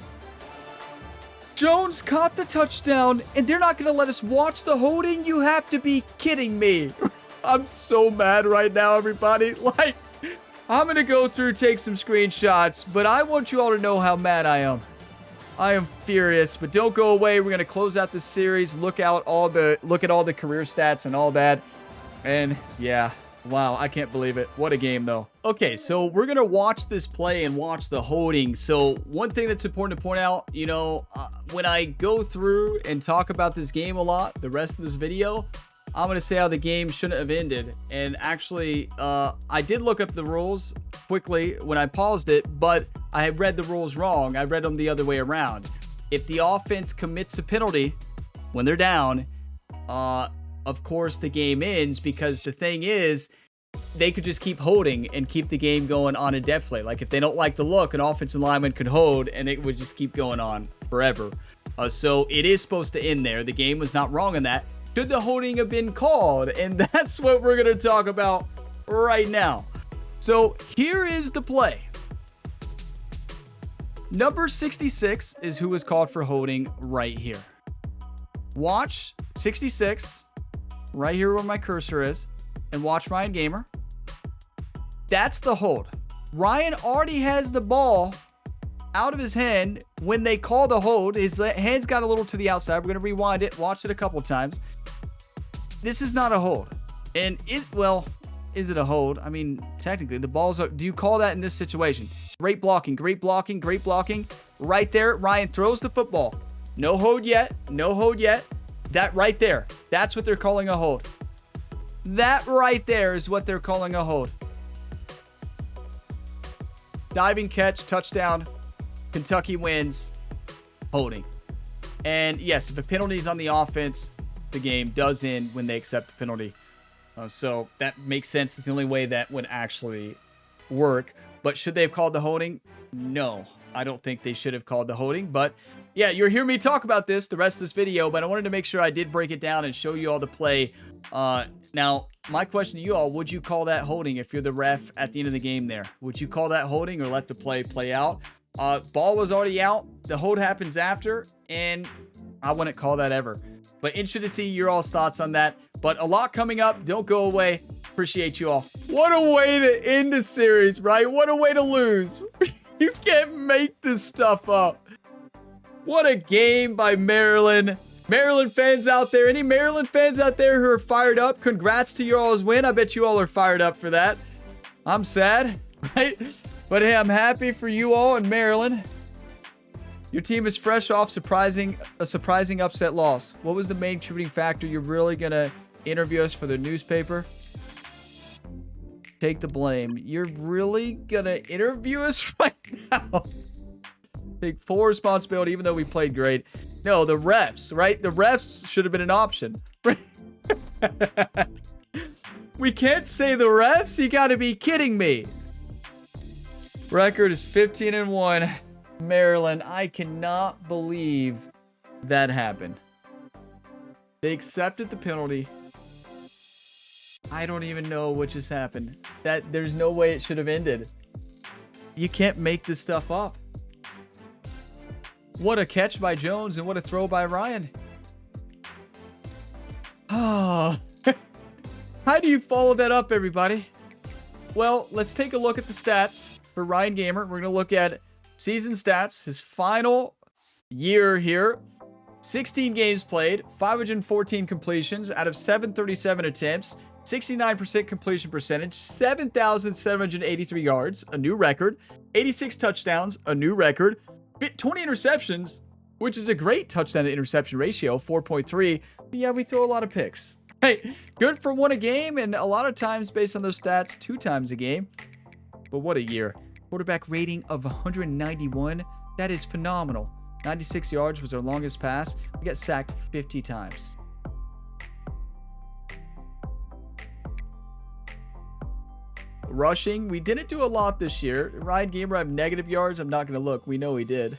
Jones caught the touchdown, and they're not going to let us watch the holding? You have to be kidding me. I'm so mad right now, everybody. Like, I'm going to go through, take some screenshots, but I want you all to know how mad I am. I am furious, but don't go away. We're going to close out this series, look at all the career stats and all that. And yeah, wow, I can't believe it. What a game, though. Okay, so we're going to watch this play and watch the holding. So one thing that's important to point out, you know, when I go through and talk about this game a lot, the rest of this video, I'm going to say how the game shouldn't have ended. And actually, I did look up the rules quickly when I paused it, but I had read the rules wrong. I read them the other way around. If the offense commits a penalty when they're down, of course the game ends, because the thing is, they could just keep holding and keep the game going on indefinitely. Like, if they don't like the look, an offensive lineman could hold and it would just keep going on forever. So it is supposed to end there. The game was not wrong in that. Should the holding have been called? And that's what we're going to talk about right now. So here is the play. Number 66 is who was called for holding right here. Watch 66 right here where my cursor is, and watch Ryan Gamer. That's the hold. Ryan already has the ball out of his hand when they call the hold. His hands got a little to the outside. We're going to rewind it, watch it a couple times. This is not a hold. And is it a hold? I mean, technically, the balls are... Do you call that in this situation? Great blocking, great blocking, great blocking. Right there, Ryan throws the football. No hold yet. No hold yet. That right there, that's what they're calling a hold. That right there is what they're calling a hold. Diving catch, touchdown. Kentucky wins. Holding. And yes, if a penalty is on the offense, the game does end when they accept the penalty. So that makes sense. It's the only way that would actually work. But should they have called the holding? No, I don't think they should have called the holding. But yeah, you'll hear me talk about this the rest of this video, but I wanted to make sure I did break it down and show you all the play. Now, my question to you all, would you call that holding if you're the ref at the end of the game there? Would you call that holding or let the play out? Ball was already out. The hold happens after, and I wouldn't call that ever. But interested to see your all's thoughts on that. But a lot coming up. Don't go away. Appreciate you all. What a way to end the series, right? What a way to lose. You can't make this stuff up. What a game by Maryland. Maryland fans out there, any Maryland fans out there who are fired up, congrats to you all's win. I bet you all are fired up for that. I'm sad, right? But hey, I'm happy for you all in Maryland. Your team is fresh off a surprising upset loss. What was the main contributing factor? You're really going to interview us for the newspaper? Take the blame. You're really going to interview us right now? Take full responsibility, even though we played great. No, the refs, right? The refs should have been an option. We can't say the refs? You got to be kidding me. Record is 15-1. Maryland, I cannot believe that happened. They accepted the penalty. I don't even know what just happened. There's no way it should have ended. You can't make this stuff up. What a catch by Jones and what a throw by Ryan. Oh. How do you follow that up, everybody? Well, let's take a look at the stats for Ryan Gamer. We're going to look at season stats, his final year here. 16 games played, 514 completions out of 737 attempts, 69% completion percentage, 7,783 yards, a new record, 86 touchdowns, a new record, 20 interceptions, which is a great touchdown to interception ratio, 4.3. But yeah, we throw a lot of picks. Hey, good for 1 a game, and a lot of times based on those stats, 2 times a game. But what a year. Quarterback rating of 191. That is phenomenal. 96 yards was our longest pass. We got sacked 50 times. Rushing, we didn't do a lot this year. Ryan Gamer have negative yards. I'm not going to look. We know he did.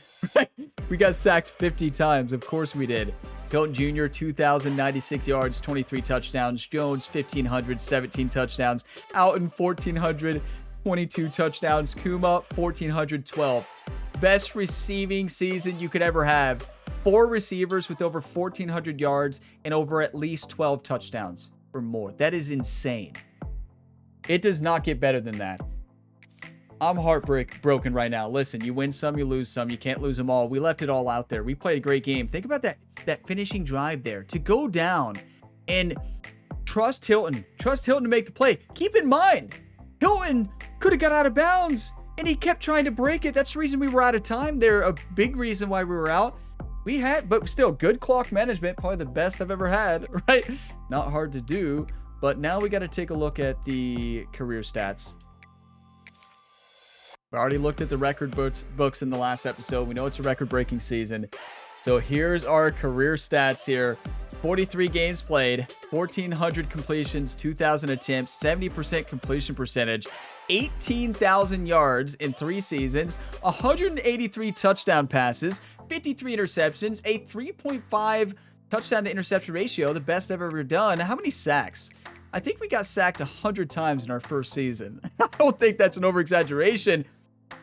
We got sacked 50 times. Of course we did. Hilton Jr., 2,096 yards, 23 touchdowns. Jones, 1,500, 17 touchdowns. Alton, 1,400, 22 touchdowns. Kuma, 1,412. Best receiving season you could ever have. 4 receivers with over 1,400 yards and over at least 12 touchdowns or more. That is insane. It does not get better than that. I'm heartbroken right now. Listen, you win some, you lose some. You can't lose them all. We left it all out there. We played a great game. Think about that finishing drive there. To go down and trust Hilton. Trust Hilton to make the play. Keep in mind, Hilton could have got out of bounds, and he kept trying to break it. That's the reason we were out of time there. A big reason why we were out. But still, good clock management. Probably the best I've ever had, right? Not hard to do. But now we got to take a look at the career stats. We already looked at the record books in the last episode. We know it's a record-breaking season. So here's our career stats here. 43 games played, 1,400 completions, 2,000 attempts, 70% completion percentage, 18,000 yards in 3 seasons, 183 touchdown passes, 53 interceptions, a 3.5 touchdown to interception ratio, the best I've ever done. How many sacks? I think we got sacked 100 times in our first season. I don't think that's an over-exaggeration.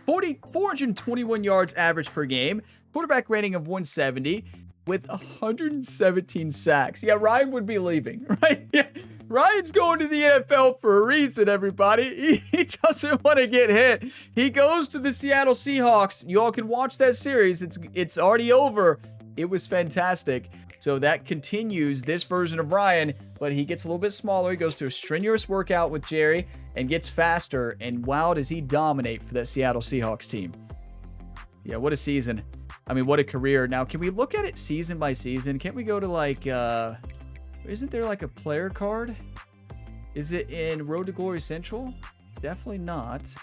421 yards average per game, quarterback rating of 170 with 117 sacks. Yeah, Ryan would be leaving, right? Yeah. Ryan's going to the NFL for a reason, everybody. He doesn't want to get hit. He goes to the Seattle Seahawks. You all can watch that series. It's already over. It was fantastic. So that continues this version of Ryan, but he gets a little bit smaller. He goes through a strenuous workout with Jerry and gets faster. And wow, does he dominate for that Seattle Seahawks team. Yeah, what a season. I mean, what a career. Now, can we look at it season by season? Can't we go to like, isn't there like a player card? Is it in Road to Glory Central? Definitely not.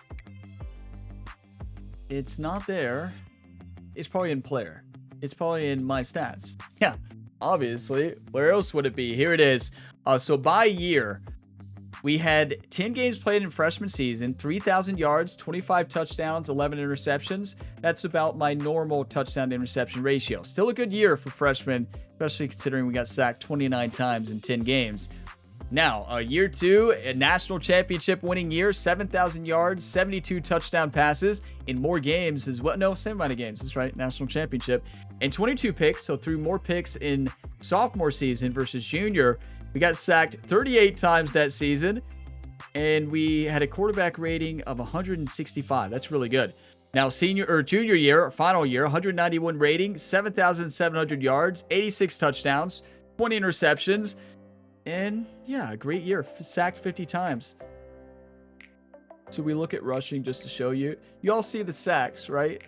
It's not there. It's probably in player. It's probably in my stats. Yeah, obviously. Where else would it be? Here it is. So by year, we had 10 games played in freshman season, 3,000 yards, 25 touchdowns, 11 interceptions. That's about my normal touchdown to interception ratio. Still a good year for freshmen, especially considering we got sacked 29 times in 10 games. Now, year 2, a national championship winning year, 7,000 yards, 72 touchdown passes in more games as well. No, same amount of games. That's right, national championship. And 22 picks, so threw more picks in sophomore season versus junior. We got sacked 38 times that season, and we had a quarterback rating of 165. That's really good. Now, junior year, final year, 191 rating, 7,700 yards, 86 touchdowns, 20 interceptions, and yeah, a great year. Sacked 50 times. So we look at rushing just to show you. You all see the sacks, right?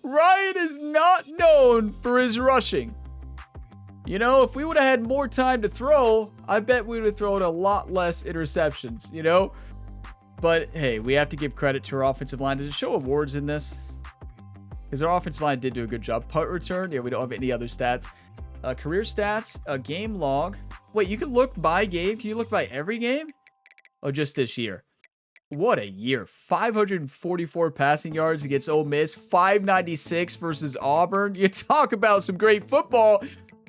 Ryan is not known for his rushing. You know, if we would have had more time to throw, I bet we would have thrown a lot less interceptions, you know? But hey, we have to give credit to our offensive line. Does it show awards in this? Because our offensive line did do a good job. Punt return, yeah, we don't have any other stats. Career stats, a game log. Wait, you can look by game? Can you look by every game? Oh, just this year. What a year. 544 passing yards against Ole Miss. 596 versus Auburn. You talk about some great football.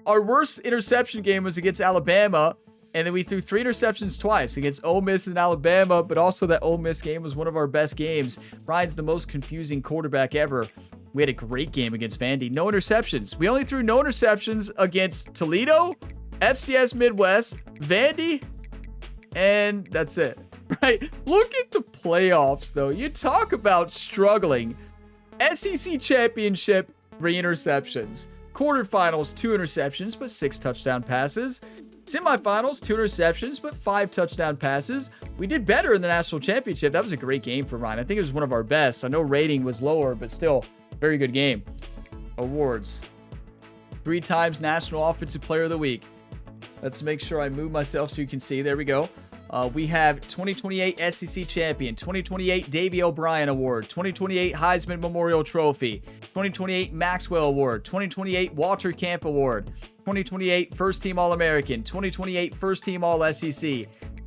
Our worst interception game was against Alabama. And then we threw 3 interceptions twice against Ole Miss and Alabama. But also that Ole Miss game was one of our best games. Ryan's the most confusing quarterback ever. We had a great game against Vandy. No interceptions. We only threw no interceptions against Toledo, FCS Midwest, Vandy, and that's it. right? Look at the playoffs, though. You talk about struggling. SEC Championship, 3 interceptions. Quarterfinals, 2 interceptions, but 6 touchdown passes. Semifinals, 2 interceptions, but 5 touchdown passes. We did better in the national championship. That was a great game for Ryan. I think it was one of our best. I know rating was lower, but still, very good game. Awards. 3 times National Offensive Player of the Week. Let's make sure I move myself so you can see. There we go. We have 2028 SEC Champion, 2028 Davey O'Brien Award, 2028 Heisman Memorial Trophy, 2028 Maxwell Award, 2028 Walter Camp Award, 2028 First Team All-American, 2028 First Team All-SEC,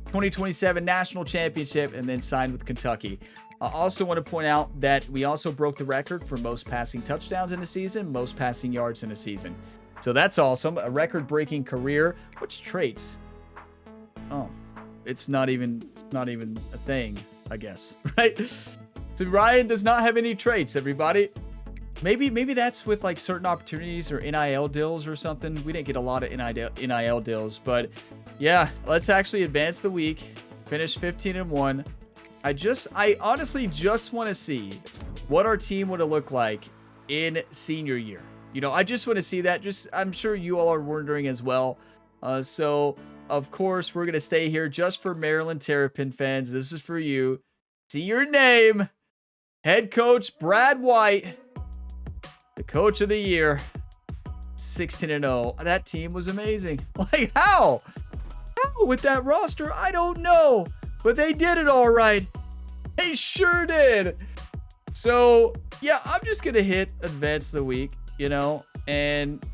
2027 National Championship, and then signed with Kentucky. I also want to point out that we also broke the record for most passing touchdowns in a season, most passing yards in a season. So that's awesome. A record-breaking career. Which traits? Oh, it's not even a thing, I guess, right? So Ryan does not have any traits, everybody. Maybe that's with like certain opportunities or NIL deals or something. We didn't get a lot of NIL deals, but yeah, let's actually advance the week. Finish 15-1. I honestly just want to see what our team would have looked like in senior year. You know, I just want to see that. I'm sure you all are wondering as well. So of course we're going to stay here just for Maryland Terrapin fans. This is for you. See your name. Head coach Brad White. The coach of the year. 16-0. That team was amazing. Like how? How with that roster? I don't know. But they did it all right. They sure did. So, yeah, I'm just going to hit advance the week, you know, and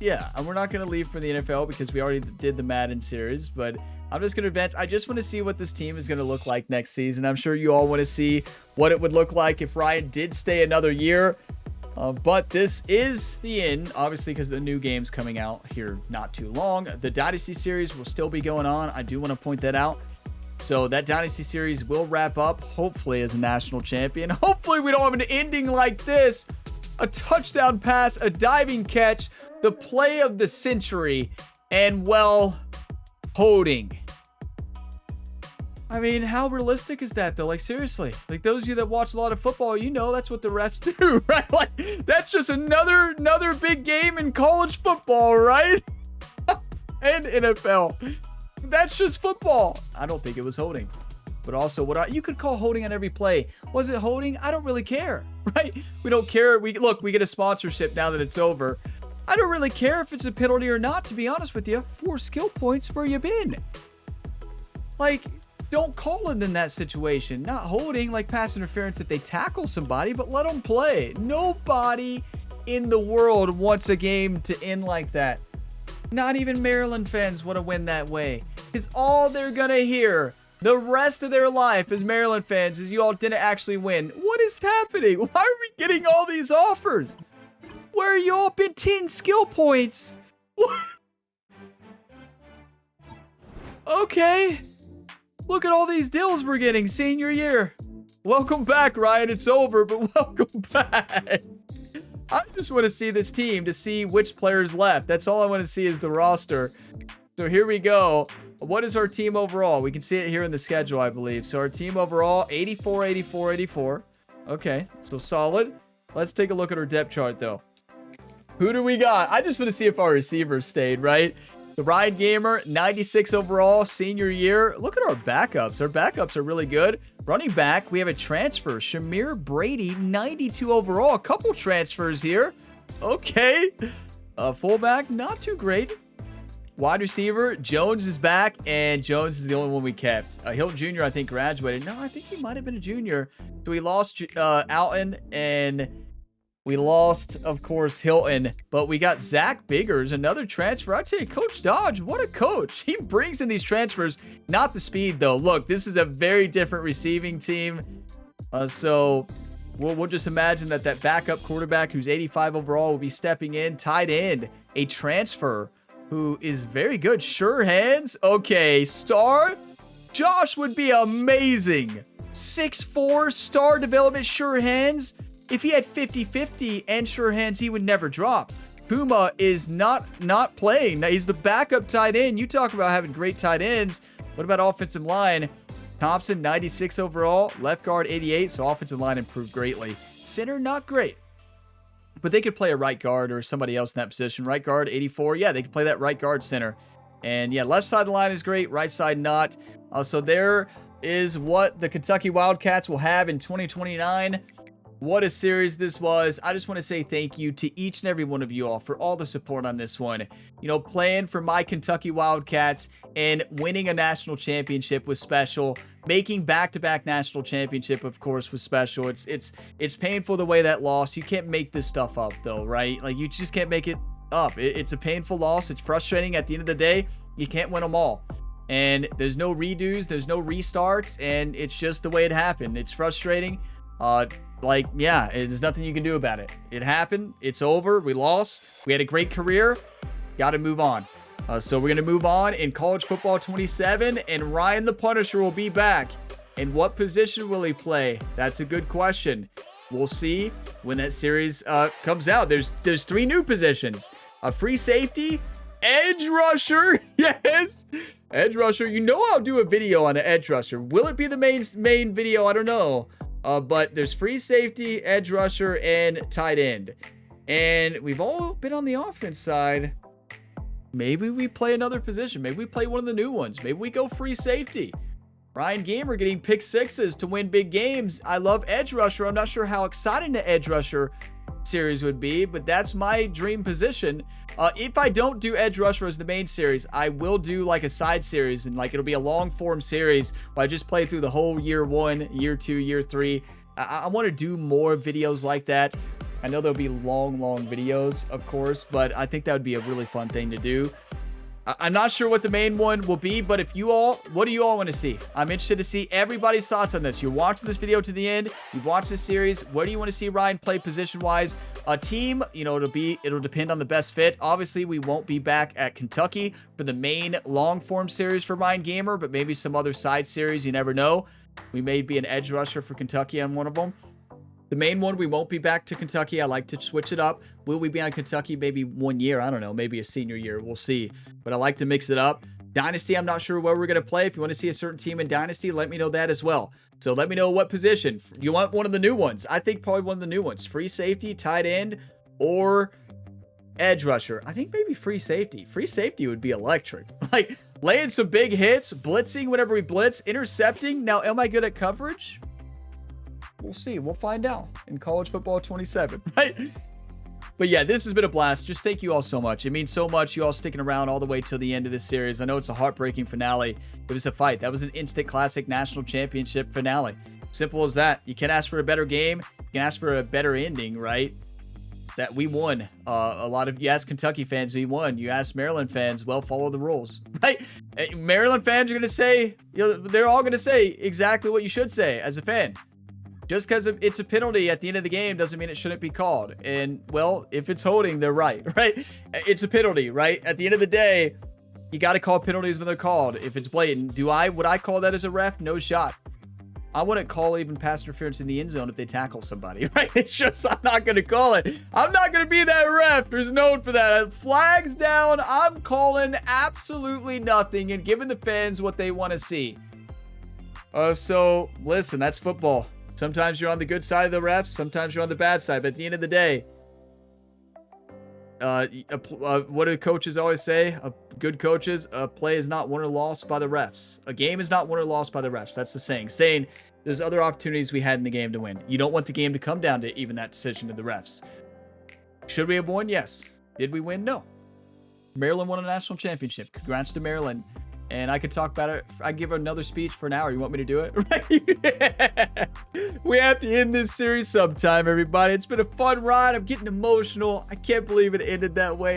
yeah, and we're not going to leave for the NFL because we already did the Madden series, but I'm just going to advance. I just want to see what this team is going to look like next season. I'm sure you all want to see what it would look like if Ryan did stay another year. But this is the end, obviously, because the new game's coming out here not too long. The Dynasty series will still be going on. I do want to point that out. So that Dynasty series will wrap up, hopefully, as a national champion. Hopefully, we don't have an ending like this. A touchdown pass, a diving catch, the play of the century, and, well, holding. I mean, how realistic is that, though? Like, seriously. Like, those of you that watch a lot of football, you know that's what the refs do, right? Like, that's just another big game in college football, right? And NFL. That's just football. I don't think it was holding. But also, you could call holding on every play. Was it holding? I don't really care, right? We don't care. We get a sponsorship now that it's over. I don't really care if it's a penalty or not, to be honest with you. 4 skill points, where you been? Like, don't call it in that situation. Not holding, like pass interference if they tackle somebody, but let them play. Nobody in the world wants a game to end like that. Not even Maryland fans want to win that way. Because all they're going to hear the rest of their life as Maryland fans is you all didn't actually win. What is happening? Why are we getting all these offers? Where are you all been 10 skill points? What? Okay. Look at all these deals we're getting senior year. Welcome back, Ryan. It's over, but welcome back. I just want to see this team to see which players left. That's all I want to see is the roster. So here we go. What is our team overall? We can see it here in the schedule, I believe. So our team overall, 84, 84, 84. Okay, so solid. Let's take a look at our depth chart, though. Who do we got? I just want to see if our receivers stayed, right? The Ryan Gamer, 96 overall, senior year. Look at our backups. Our backups are really good. Running back, we have a transfer. Shamir Brady, 92 overall. A couple transfers here. Okay. Fullback, not too great. Wide receiver, Jones is back, and Jones is the only one we kept. Hilton Jr., I think, graduated. No, I think he might have been a junior. So we lost Alton, and we lost, of course, Hilton. But we got Zach Biggers, another transfer. I tell you, Coach Dodge, what a coach. He brings in these transfers. Not the speed, though. Look, this is a very different receiving team. So we'll just imagine that backup quarterback who's 85 overall will be stepping in. Tight end, a transfer who is very good. Sure hands. Okay, star. Josh would be amazing. 6'4", star development, sure hands. If he had 50-50 and sure hands, he would never drop. Puma is not playing. Now, he's the backup tight end. You talk about having great tight ends. What about offensive line? Thompson, 96 overall. Left guard, 88. So offensive line improved greatly. Center, not great. But they could play a right guard or somebody else in that position. Right guard, 84. Yeah, they could play that right guard center. And yeah, left side of the line is great. Right side, not. So there is what the Kentucky Wildcats will have in 2029. What a series this was. I just want to say thank you to each and every one of you all for all the support on this one. You know, playing for my Kentucky Wildcats and winning a national championship was special. Making back-to-back national championship, of course, was special. It's painful the way that loss. You can't make this stuff up, though, right? Like, you just can't make it up. It's a painful loss. It's frustrating. At the end of the day, you can't win them all. And there's no redos. There's no restarts. And it's just the way it happened. It's frustrating. Like, yeah, there's nothing you can do about it. It happened. It's over. We lost. We had a great career. Got to move on. So we're going to move on in college football 27, and Ryan the Punisher will be back. And what position will he play? That's a good question. We'll see when that series comes out. There's 3 new positions. A free safety, edge rusher. Yes, edge rusher. You know I'll do a video on an edge rusher. Will it be the main video? I don't know. But there's free safety, edge rusher, and tight end. And we've all been on the offense side. Maybe we play another position. Maybe we play one of the new ones. Maybe we go free safety. Ryan Gamer getting pick sixes to win big games. I love edge rusher. I'm not sure how exciting the edge rusher series would be, but that's my dream position. If I don't do edge rusher as the main series, I will do like a side series, and like it'll be a long form series where I just play through the whole year 1, year 2, year 3. I want to do more videos like that. I know there'll be long videos, of course, but I think that would be a really fun thing to do. I'm not sure what the main one will be, but if you all, what do you all want to see? I'm interested to see everybody's thoughts on this. You're watching this video to the end. You've watched this series. Where do you want to see Ryan play position-wise? A team, you know, it'll depend on the best fit. Obviously, we won't be back at Kentucky for the main long-form series for Ryan Gamer, but maybe some other side series. You never know. We may be an edge rusher for Kentucky on one of them. The main one, we won't be back to Kentucky. I like to switch it up. Will we be on Kentucky maybe 1 year? I don't know. Maybe a senior year. We'll see. But I like to mix it up. Dynasty, I'm not sure where we're going to play. If you want to see a certain team in Dynasty, let me know that as well. So let me know what position. You want one of the new ones. I think probably one of the new ones. Free safety, tight end, or edge rusher. I think maybe free safety. Free safety would be electric. Like, laying some big hits, blitzing whenever we blitz, intercepting. Now, am I good at coverage? We'll see. We'll find out in college football 27, right? But yeah, this has been a blast. Just thank you all so much. It means so much, you all sticking around all the way till the end of this series. I know it's a heartbreaking finale. It was a fight. That was an instant classic national championship finale. Simple as that. You can't ask for a better game. You can ask for a better ending, right? That we won. A lot of you ask Kentucky fans, we won. You ask Maryland fans, well, follow the rules, right? Maryland fans are going to say, you know, they're all going to say exactly what you should say as a fan. Just because it's a penalty at the end of the game doesn't mean it shouldn't be called. And, well, if it's holding, they're right? It's a penalty, right? At the end of the day, you got to call penalties when they're called. If it's blatant, would I call that as a ref? No shot. I wouldn't call even pass interference in the end zone if they tackle somebody, right? It's just, I'm not going to call it. I'm not going to be that ref. There's no one for that. Flags down. I'm calling absolutely nothing and giving the fans what they want to see. So, listen, that's football. Sometimes you're on the good side of the refs. Sometimes you're on the bad side. But at the end of the day, what do coaches always say? Good coaches, a play is not won or lost by the refs. A game is not won or lost by the refs. That's the saying. Saying there's other opportunities we had in the game to win. You don't want the game to come down to even that decision to the refs. Should we have won? Yes. Did we win? No. Maryland won a national championship. Congrats to Maryland. And I could talk about it. I give another speech for an hour. You want me to do it? Right? We have to end this series sometime, everybody. It's been a fun ride. I'm getting emotional. I can't believe it ended that way.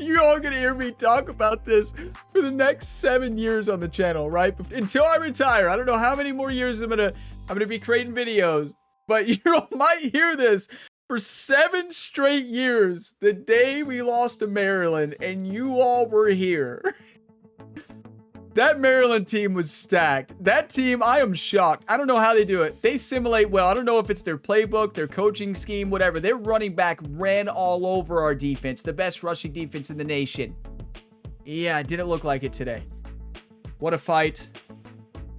You're all going to hear me talk about this for the next 7 years on the channel, right? Until I retire. I don't know how many more years I'm going to be creating videos. But you all might hear this for 7 straight years. The day we lost to Maryland and you all were here. That Maryland team was stacked. That team, I am shocked. I don't know how they do it. They simulate well. I don't know if it's their playbook, their coaching scheme, whatever. Their running back ran all over our defense. The best rushing defense in the nation. Yeah, it didn't look like it today. What a fight.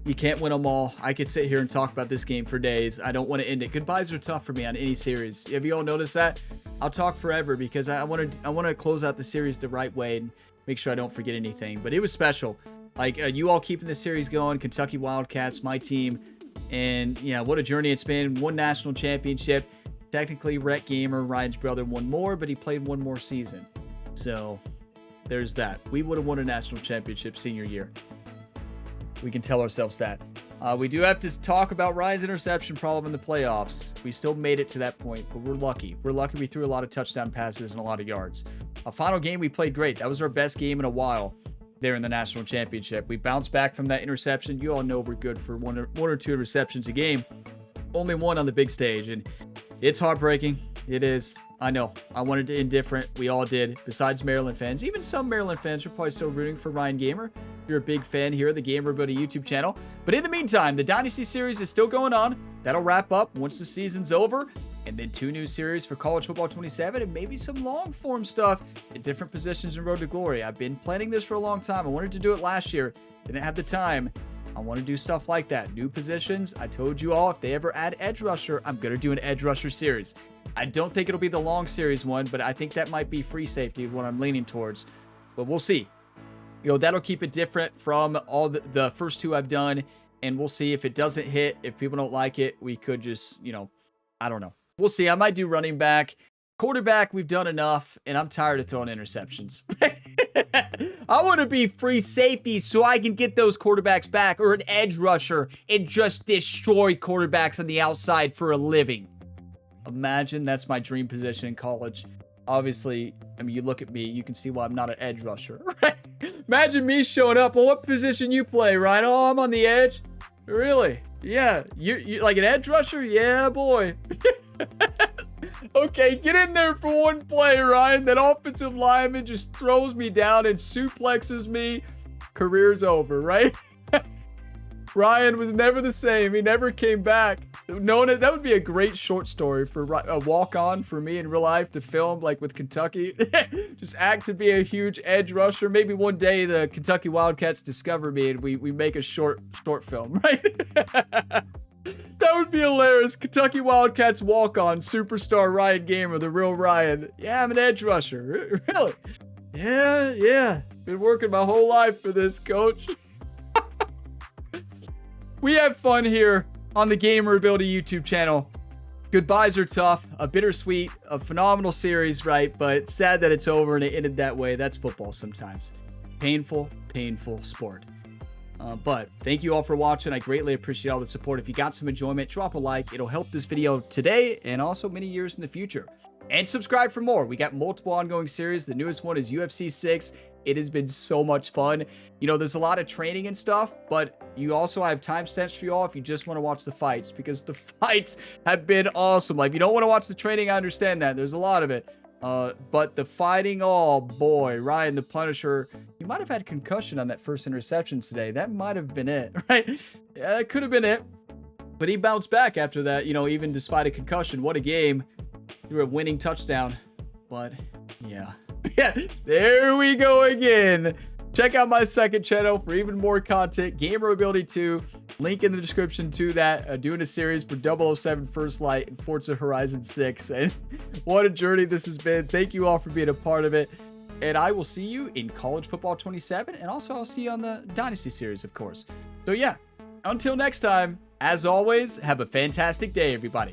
You can't win them all. I could sit here and talk about this game for days. I don't want to end it. Goodbyes are tough for me on any series. Have you all noticed that? I'll talk forever because I want to close out the series the right way and make sure I don't forget anything. But it was special. Like, you all keeping the series going. Kentucky Wildcats, my team. And, yeah, what a journey it's been. One national championship. Technically, Rhett Gamer, Ryan's brother, won more, but he played one more season. So, there's that. We would have won a national championship senior year. We can tell ourselves that. We do have to talk about Ryan's interception problem in the playoffs. We still made it to that point, but we're lucky. We're lucky we threw a lot of touchdown passes and a lot of yards. A final game, we played great. That was our best game in a while there in the national championship. We bounced back from that interception. You all know we're good for one or two receptions a game. Only one on the big stage, and it's heartbreaking. It is. I know. I wanted to end different. We all did, besides Maryland fans. Even some Maryland fans are probably still rooting for Ryan Gamer. If you're a big fan here, the Gamer Buddy YouTube channel. But in the meantime, the Dynasty series is still going on. That'll wrap up once the season's over. And then 2 new series for College Football 27 and maybe some long-form stuff at different positions in Road to Glory. I've been planning this for a long time. I wanted to do it last year. Didn't have the time. I want to do stuff like that. New positions. I told you all, if they ever add edge rusher, I'm going to do an edge rusher series. I don't think it'll be the long series one, but I think that might be free safety, what I'm leaning towards. But we'll see. You know, that'll keep it different from all the first 2 I've done. And we'll see if it doesn't hit. If people don't like it, we could just, you know, I don't know. We'll see. I might do running back. Quarterback, we've done enough, and I'm tired of throwing interceptions. I want to be free safety so I can get those quarterbacks back, or an edge rusher and just destroy quarterbacks on the outside for a living. Imagine that's my dream position in college. Obviously, I mean, you look at me, you can see why I'm not an edge rusher. Right? Imagine me showing up. Well, what position you play, Ryan? Oh, I'm on the edge. Really? Yeah. You like an edge rusher? Yeah, boy. Okay, get in there for one play, Ryan. That offensive lineman just throws me down and suplexes me. Career's over, right? Ryan was never the same. He never came back. That would be a great short story for a walk-on for me in real life to film, like with Kentucky. Just act to be a huge edge rusher. Maybe one day the Kentucky Wildcats discover me and we make a short film, right? That would be hilarious. Kentucky Wildcats walk-on superstar Ryan Gamer, the real Ryan. Yeah, I'm an edge rusher. Really? Yeah. Been working my whole life for this, coach. We have fun here on the Gamer Ability YouTube channel. Goodbyes are tough, a bittersweet, a phenomenal series, right? But sad that it's over and it ended that way. That's football sometimes. Painful sport. But thank you all for watching. I greatly appreciate all the support. If you got some enjoyment, drop a like. It'll help this video today and also many years in the future. And subscribe for more. We got multiple ongoing series. The newest one is UFC 6. It has been so much fun. You know, there's a lot of training and stuff, but you also have timestamps for you all if you just want to watch the fights, because the fights have been awesome. Like, if you don't want to watch the training, I understand that. There's a lot of it. But the fighting, oh boy, Ryan the Punisher, he might have had concussion on that first interception today. That might have been it, right? Yeah, that could have been it. But he bounced back after that, you know, even despite a concussion. What a game. Threw a winning touchdown. But, yeah. Yeah, there we go again. Check out my second channel for even more content. Gamer Ability 2. Link in the description to that. Doing a series for 007 First Light and Forza Horizon 6. And what a journey this has been. Thank you all for being a part of it. And I will see you in College Football 27. And also I'll see you on the Dynasty series, of course. So yeah, until next time, as always, have a fantastic day, everybody.